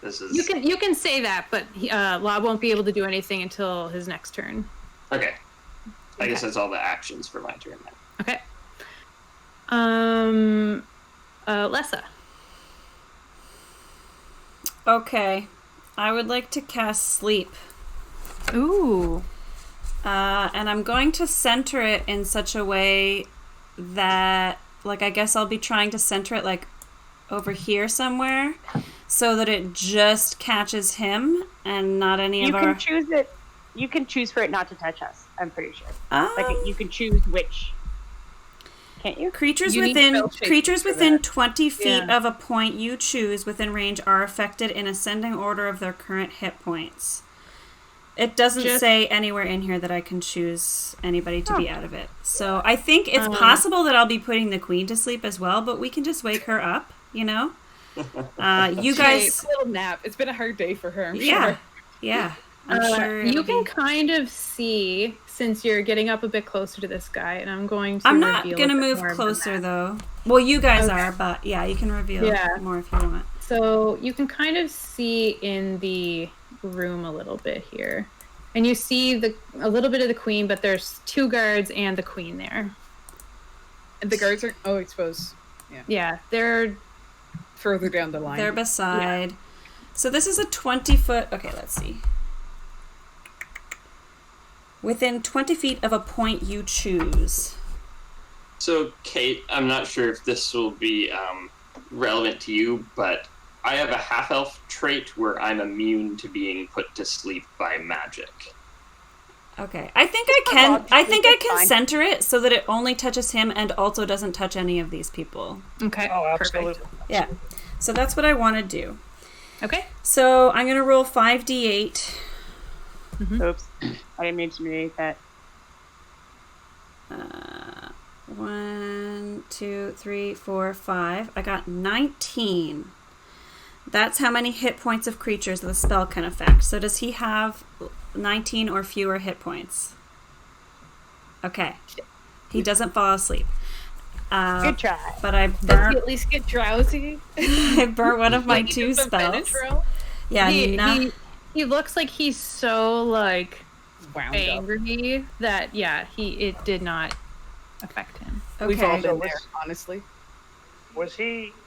This is... You can say that, but Lob won't be able to do anything until his next turn. Okay. I guess that's all the actions for my turn then. Okay. Lessa. Okay. I would like to cast Sleep. Ooh. And I'm going to center it in such a way that, like, I guess I'll be trying to center it, like, over here somewhere so that it just catches him and not any You of can our... choose it. You can choose for it not to touch us. I'm pretty sure. Like Oh. you can choose which. Can't you? Creatures You need within spell shapes creatures for within that. 20 feet Yeah. of a point you choose within range are affected in ascending order of their current hit points. It doesn't Just- say anywhere in here that I can choose anybody to be out of it. So I think it's possible that I'll be putting the queen to sleep as well, but we can just wake her up, you know? You guys... A little nap. It's been a hard day for her, I'm Yeah. sure. Yeah. I'm sure You it'll can be... kind of see, since you're getting up a bit closer to this guy, and I'm going to I'm not reveal going to a bit move more of the closer, map. though. Well, you guys Okay. are, but yeah, you can reveal Yeah. more if you want. So you can kind of see in the room a little bit here. And you see a little bit of the queen, but there's 2 guards and the queen there. And the guards are, I suppose, Yeah, they're... further down the line. They're beside. So this is a 20-foot... Okay, let's see. Within 20 feet of a point you choose. So, Kate, I'm not sure if this will be relevant to you, but I have a half-elf trait where I'm immune to being put to sleep by magic. Okay, I think I can. I think I can Fine. center it so that it only touches him and also doesn't touch any of these people. Okay, Oh, perfect. absolutely. Yeah. So that's what I want to do. Okay. So I'm gonna roll 5d8. Oops. I didn't mean to make that. 1, 2, 3, 4, 5. I got 19. That's how many hit points of creatures the spell can affect. So does he have 19 or fewer hit points? Okay. He doesn't fall asleep. Good try. But I Does he burnt, at least get drowsy? I burnt one of my Like, 2 some spells. Benadryl? Yeah, He looks like he's so, like, Wound up. angry that, it did not affect him. We've all okay. been So there, let's- honestly.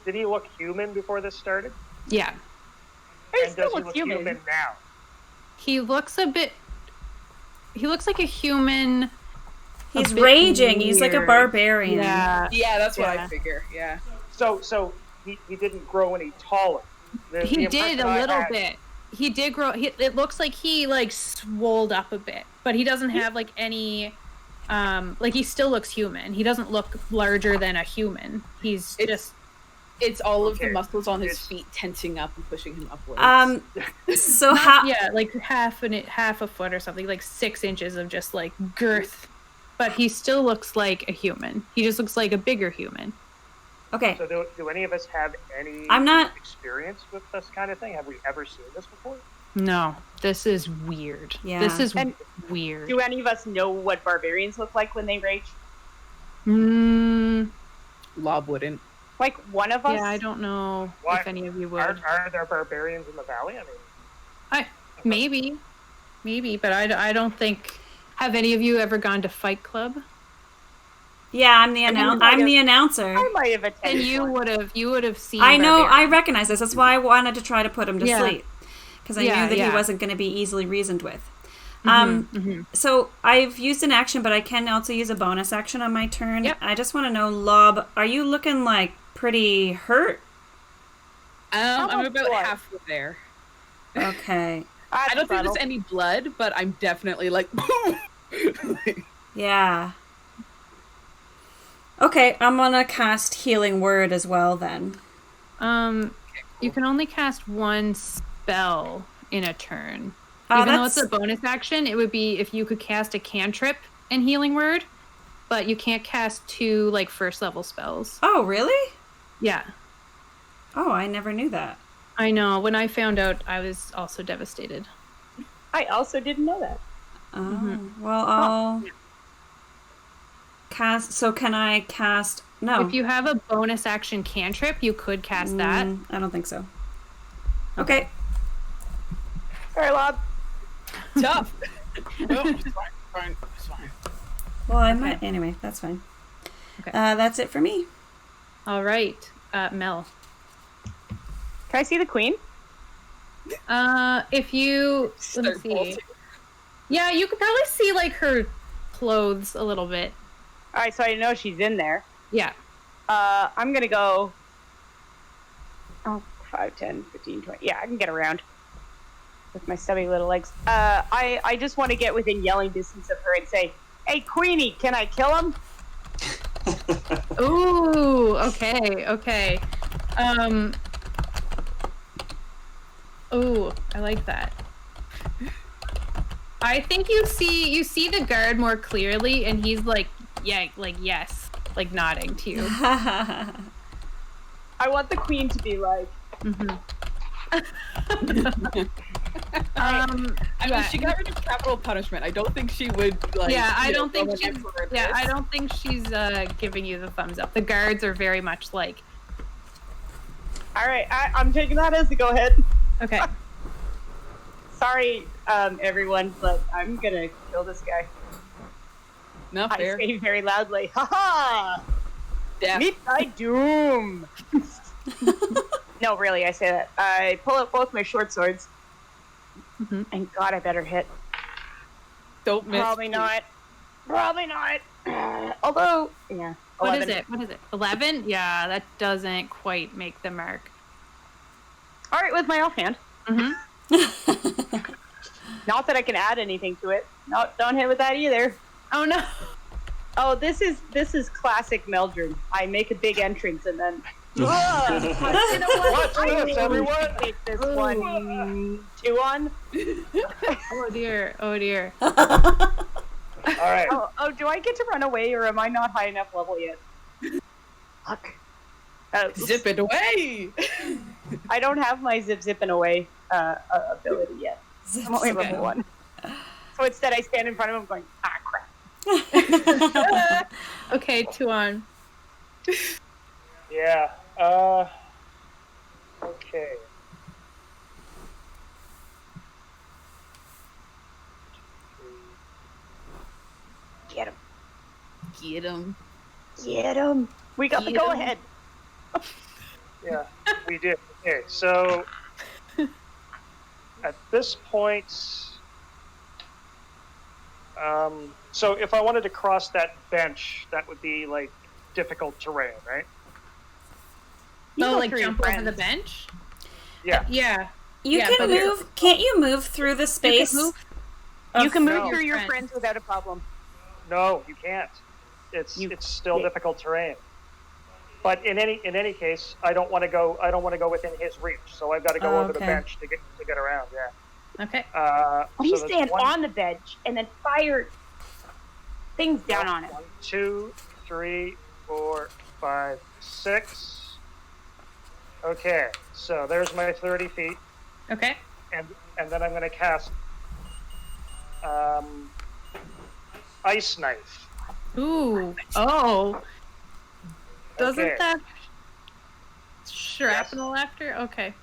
Did he look human before this started? Yeah. He And still does he looks look human. human now? He looks like a human. He's bit raging. He's like a weird. barbarian. Yeah. Yeah, that's what I Yeah. figure. Yeah. So he didn't grow any taller. The He impression did a I little had- bit. He did grow. It looks like he like swolled up a bit, but he doesn't have like any. Like he still looks human. He doesn't look larger than a human. He's just. It's all of the Okay. muscles on his It's- feet tensing up and pushing him upwards. So how? Yeah, like half a foot or something, like 6 inches of just like girth. But he still looks like a human. He just looks like a bigger human. Okay. So do any of us have any I'm not. experience with this kind of thing? Have we ever seen this before? No, this is weird. Yeah. This is And weird. Do any of us know what barbarians look like when they rage? Lob wouldn't. Like one of us? Yeah, I don't know Why- if any of you would. Are there barbarians in the valley? I mean, Maybe, but I don't think. Have any of you ever gone to Fight Club? Yeah, I'm the I announcer. I might have attended. And you one. would have seen. I know. I barbarians. recognize this. That's why I wanted to try to put him to Yeah. sleep because I Yeah, knew that he yeah. wasn't going to be easily reasoned with. Mhm. So I've used an action, but I can also use a bonus action on my turn. Yep. I just want to know, Lob, are you looking like pretty hurt? I'm about what? halfway there. Okay. I don't think Subtle. there's any blood, but I'm definitely like. Yeah. Okay, I'm gonna cast Healing Word as well then. You can only cast one spell in a turn. Oh, Even though it's that's- a bonus action, it would be if you could cast a cantrip and Healing Word, but you can't cast 2 like first level spells. Oh, really? Yeah, Oh, I never knew that. I know. When I found out, I was also devastated. I also didn't know that. Oh, well, I'll cast. So can I cast? No. If you have a bonus action cantrip, you could cast that. I don't think so. Okay. Sorry, Lob. Tough. Well, it's fine. It's fine. Well, I might. Anyway, that's fine. Okay. That's it for me. All right, Mel. Can I see the queen? If you let me Start see. bolting. Yeah, you could probably see like her clothes a little bit. All right, so I know she's in there. Yeah. I'm going to go 5, 10, 15, 20. Yeah, I can get around with my stubby little legs. I just want to get within yelling distance of her and say, "Hey, Queenie, can I kill him?" Ooh, okay. Ooh, I like that. I think you see the guard more clearly, and he's like, yeah, like yes, like nodding to you. I want the queen to be like, I mean, she got rid of capital punishment. I don't think she would like. Yeah, I don't think go she's. next for Yeah, this. I don't think she's giving you the thumbs up. The guards are very much like, all right, I'm taking that as a go ahead. okay. Sorry, everyone, but I'm gonna kill this guy. Not I fair. say very loudly, "Ha ha! Death. Meet thy doom!" No, really, I say that. I pull out both my short swords, and God, I better hit. Don't miss. Probably not. Although, yeah. 11. What is it? 11? Yeah, that doesn't quite make the mark. All right, with my offhand. Not that I can add anything to it. No, don't hit with that either. Oh no. Oh, this is classic Meldrum. I make a big entrance and then. Watch this, everyone! Take this one. 2 on. Oh dear. All right. Oh, do I get to run away or am I not high enough level yet? Fuck. Zip it away. I don't have my zipping away ability yet. I'm only level 1. So instead I stand in front of him going, crap. Okay, 2 on. Yeah. Okay. Get him. Get him. Get him. We got the Get 'em. go ahead. Yeah, we did. Okay, so at this point, so if I wanted to cross that bench, that would be like difficult terrain, right? You Oh, go like through your jump over friends. the bench? Yeah. Yeah. You Yeah, can but move. Can't you move through the space? move? You can move No. through your Friends. friends without a problem. No, you can't. It's still difficult terrain. But in any case, I don't want to go within his reach, so I've got to go over the Okay. bench to get around. Yeah. Okay. You So that's stand 1, on the bench and then fire things down on it. 1, 2, 3, 4, 5, 6. Okay, so there's my 30 feet, Okay. and then I'm going to cast Ice Knife. Ooh. Oh. Doesn't Okay. that shrapnel after? Okay.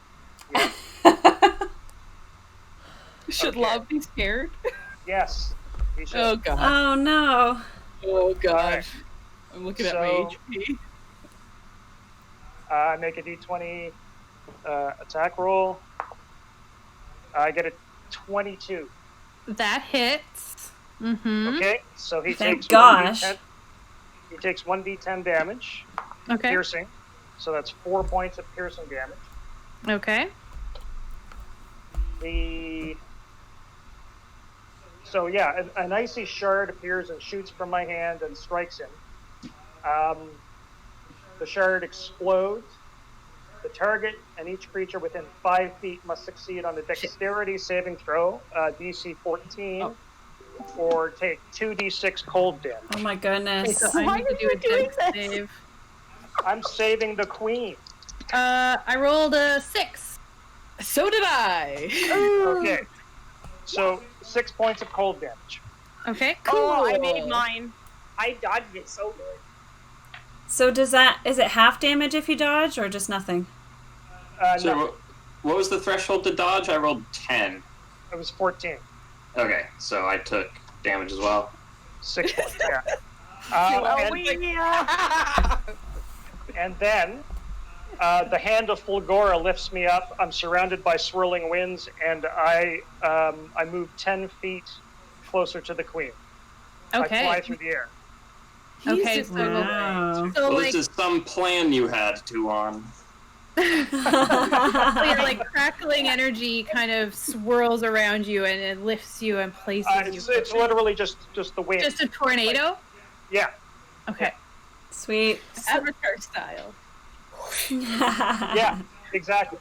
Should Okay. love be scared. Yes. He should. Oh god. Oh no. Oh god. Alright. I'm looking at my So- HP. Make a D20 attack roll. I get a 22. That hits. Mm-hmm. Okay, so he Thank takes gosh. 1d10. He takes 1d10 damage, Okay. piercing. So that's 4 points of piercing damage. Okay. So yeah, an icy shard appears and shoots from my hand and strikes him. The shard explodes. The target and each creature within 5 feet must succeed on a dexterity saving throw, DC 14, or take 2d6 cold damage. Oh my Okay, goodness. so I Why need to are do you a doing dex this? save. I'm saving the queen. I rolled a 6. So did I. Okay, so 6 points of cold damage. Okay. Oh, I Cool. made mine. I dodged it so good. So is it half damage if you dodge or just nothing? So No, what was the threshold to dodge? I rolled 10. it was 14. Okay, so I took damage as well. 6 points, yeah. And then the hand of Fulgora lifts me up. I'm surrounded by swirling winds, and I move 10 feet closer to the queen. I fly Okay. through the air. Okay, Jesus. so, Wow. so Well, like, this is some plan you had to on. so your like crackling energy kind of swirls around you and it lifts you and places you. It's literally just the wind. Just a tornado? Yeah. Okay. Sweet. Avatar style. Yeah. Exactly.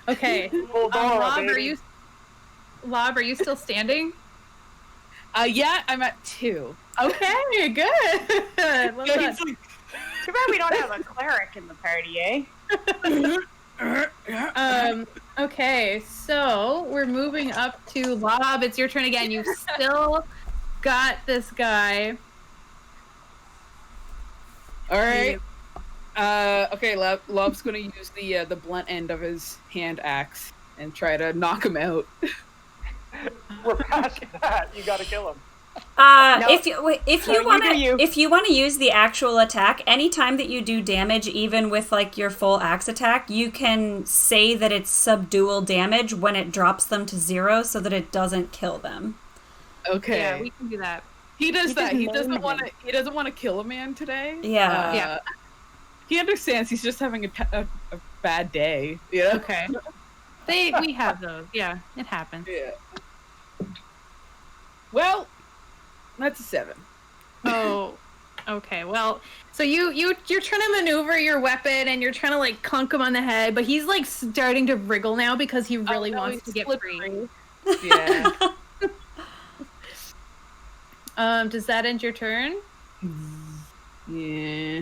Okay. Eldora, Lob, are you still standing? Yeah, I'm at 2. Okay, good. Well Yeah, done. he's like, Too bad we don't have a cleric in the party, eh? Okay, so we're moving up to Lob. It's your turn again. You've still got this guy. all right. Okay, Lob's gonna use the blunt end of his hand axe and try to knock him out. We're past that. You got to kill him. If you want to use the actual attack, anytime that you do damage, even with like your full axe attack, you can say that it's subdual damage when it drops them to 0, so that it doesn't kill them. Okay. Yeah, we can do that. He does that. He doesn't amazing. want to. He doesn't want to kill a man today. Yeah. Yeah. He understands. He's just having a bad day. Yeah. Okay. We have those. Yeah, it happens. Yeah. Well, that's a 7. Oh, okay. Well, so you're trying to maneuver your weapon and you're trying to like clunk him on the head, but he's like starting to wriggle now because he really wants to get free. Yeah. Does that end your turn? Yeah.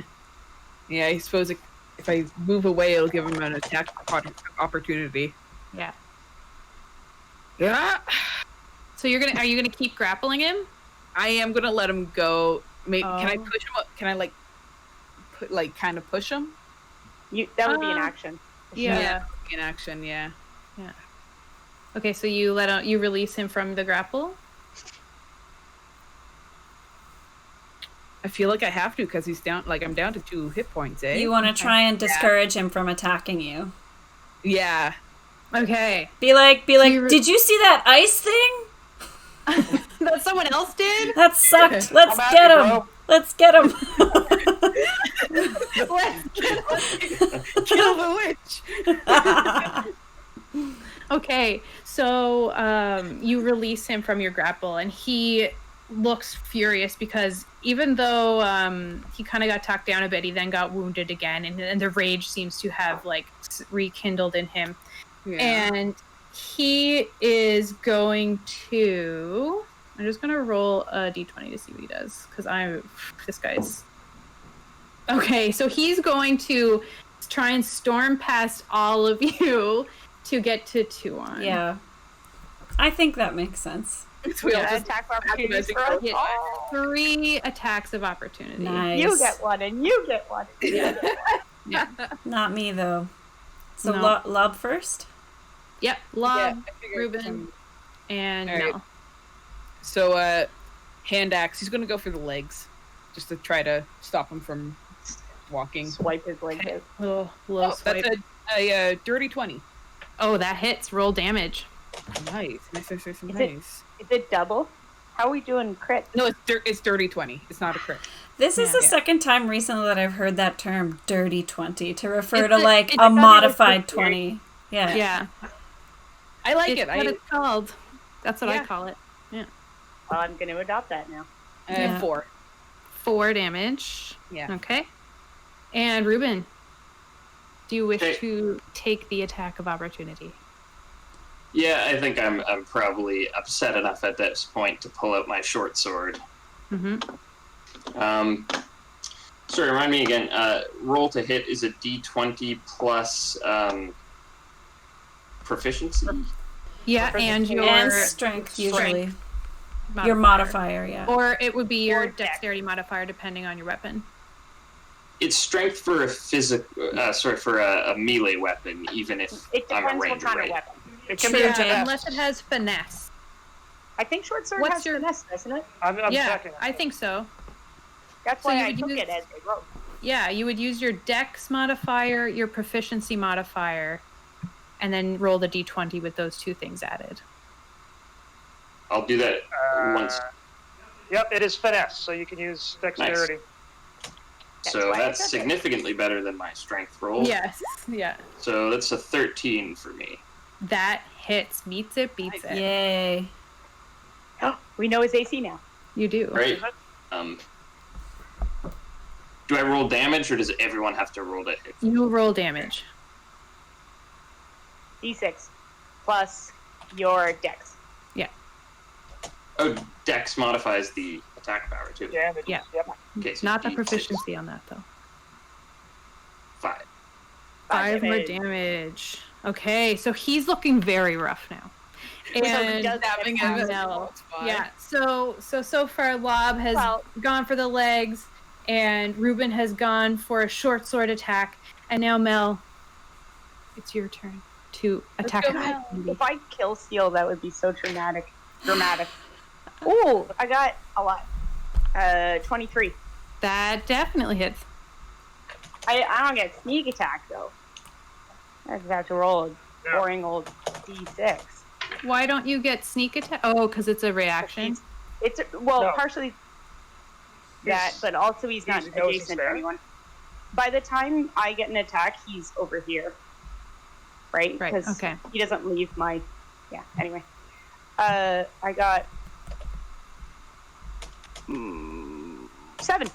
Yeah. I suppose if I move away, it'll give him an attack opportunity. Yeah. Yeah. So are you gonna keep grappling him? I am gonna let him go. Maybe, Can I Oh. push him up? Can I kind of push him? That would be an action. Yeah. In action, yeah. Okay, so you release him from the grapple. I feel like I have to because he's down. Like I'm down to 2 hit points. Eh? You want to try and discourage him from attacking you. Yeah. Okay. Be like, you did you see that ice thing? That someone else did? That sucked. Let's I'm at get you, him. bro. Let's get him. Kill the witch. Okay, so you release him from your grapple, and he looks furious because even though he kind of got knocked down a bit, he then got wounded again, and the rage seems to have like rekindled in him. Yeah. And he is going to... I'm just going to roll a d20 to see what he does, because this guy's... Okay, so he's going to try and storm past all of you to get to 2 on. Yeah. I think that makes sense. We all Yeah, just attack opportunities for us. Get Oh, 3 attacks of opportunity. Nice. you get one, and you get one. And you get one. Not me, though. So No. Lob first? Yep, Yeah, Lob, I figured Ruben, some- and All right. Mel. So, hand axe. He's gonna go for the legs, just to try to stop him from walking. Swipe his leg. Okay. Little swipe. That's a dirty 20. Oh, that hits. Roll damage. Nice. Is it- Nice. Is it double? How are we doing crit? No, it's dirty 20. It's not a crit. This is Yeah. the second time recently that I've heard that term, dirty 20, to refer It's to a- like it's- a modified 20. Yeah. Yeah. I like It's it. what it's called. That's what I Yeah. call it. Well, I'm going to adopt that now. Yeah. 4. 4 damage. Yeah. Okay. And Ruben, do you wish Okay. to take the attack of opportunity? Yeah, I think I'm probably upset enough at this point to pull out my short sword. Mm-hmm. Sorry, remind me again. Roll to hit is a D20 plus proficiency. Yeah, and your And strength, usually. Your modifier, yeah. Or it would be your Or dex. dexterity modifier, depending on your weapon. It's strength for a for a melee weapon, even if It I'm a depends what ranger, kind right? of weapon. It can True, be a Jay. finesse. Unless it has finesse. I think short sword What's has your- finesse, doesn't it? I'm Yeah, checking. I think so. That's So why you I would took use- it as they wrote. Yeah, you would use your dex modifier, your proficiency modifier, and then roll the d20 with those 2 things added. I'll do that once. Yep, it is finesse, so you can use dexterity. So why I that's took it. significantly better than my strength roll. Yes. Yeah. So that's a 13 for me. That hits. Meets it, beats it. Yay. Oh, we know his AC now. You do. Right. Do I roll damage, or does everyone have to roll to hit? You roll damage. D6 plus your dex. Oh, Dex modifies the attack power too. Damage. Yeah. Yep. Okay, so Not the D6. proficiency on that, though. 5. 5 more damage. damage. Okay, so he's looking very rough now. So he And does Stabbing have him. no. It's fine. Yeah, so far Lob has Well- gone for the legs, and Ruben has gone for a short sword attack, and now Mel, it's your turn to attack go, him. Mel. If I kill Steel, that would be so dramatic. Ooh, I got a lot. 23. That definitely hits. I don't get sneak attack though. I just have to roll a boring old D6. Why don't you get sneak attack? Oh, because it's a reaction. It's No. partially that, but also he's not he knows he's adjacent to there. anyone. By the time I get an attack, he's over here. Right? Right, 'Cause okay. he doesn't leave my... Yeah, anyway. I got... 7.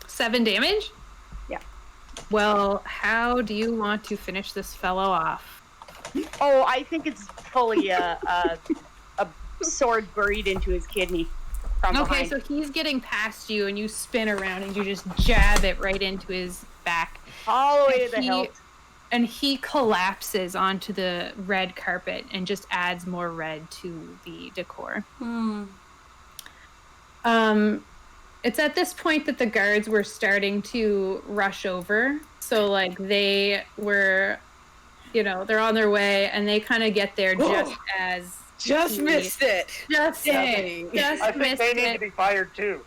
7 damage? Yeah. Well, how do you want to finish this fellow off? Oh, I think it's fully a sword buried into his kidney from Okay, behind. so he's getting past you, and you spin around, and you just jab it right into his back. All the way to the he- hilt. And he collapses onto the red carpet and just adds more red to the decor. It's at this point that the guards were starting to rush over. So, like, they were, they're on their way, and they kind of get there just as... Just missed it. Just Dang. Just I think missed they need it. to be fired too.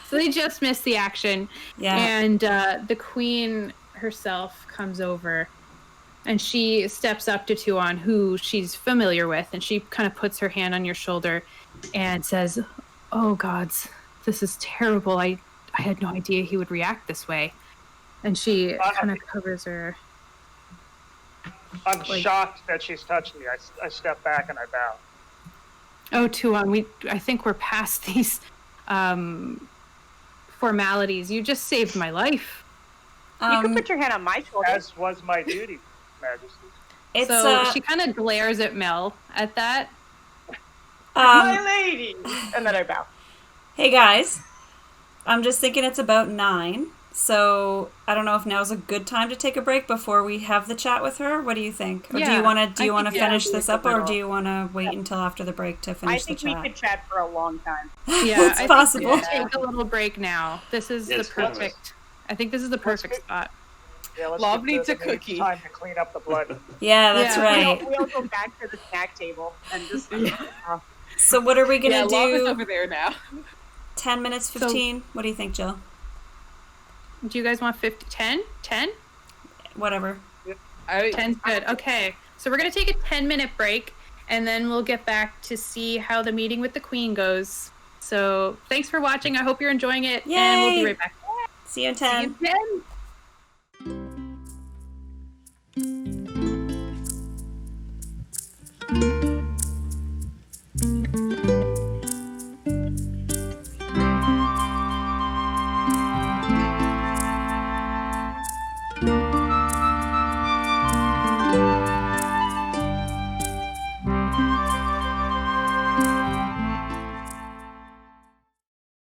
So they just missed the action. Yeah. And the queen herself comes over, and she steps up to Tuon, who she's familiar with, and she kind of puts her hand on your shoulder and says, "Oh gods, this is terrible. I had no idea he would react this way." And she kind of covers her. I'm shocked that she's touched me. I step back and I bow. Oh, Tuon, I think we're past these formalities. You just saved my life. You can put your hand on my shoulder. As was my duty, Majesty. It's So she kind of glares at Mel at that. My lady! And then I bow. Hey guys, I'm just thinking it's about 9, so I don't know if now's a good time to take a break before we have the chat with her. What do you think? Or do Yeah, you want I to think, finish this up, or middle. do you want to wait until after the break to I finish the think we chat? could chat for a long time. Yeah, It's I possible. think we should take a little break now. This is Yes, the please. perfect. I think this is the perfect spot. Yeah, let's Lob get needs the a cookie. Time to clean up the blood. Yeah, that's Yeah. right. We'll go back to the snack table and just... So what are we going Yeah, to Lob is do? over there now. 10 minutes, 15? What do you think, Jill? Do you guys want 50? 10? 10? Whatever. 10's good. Okay. So we're going to take a 10-minute break, and then we'll get back to see how the meeting with the queen goes. So thanks for watching. I hope you're enjoying it, and we'll be Yay. right back. See you in 10. See you then.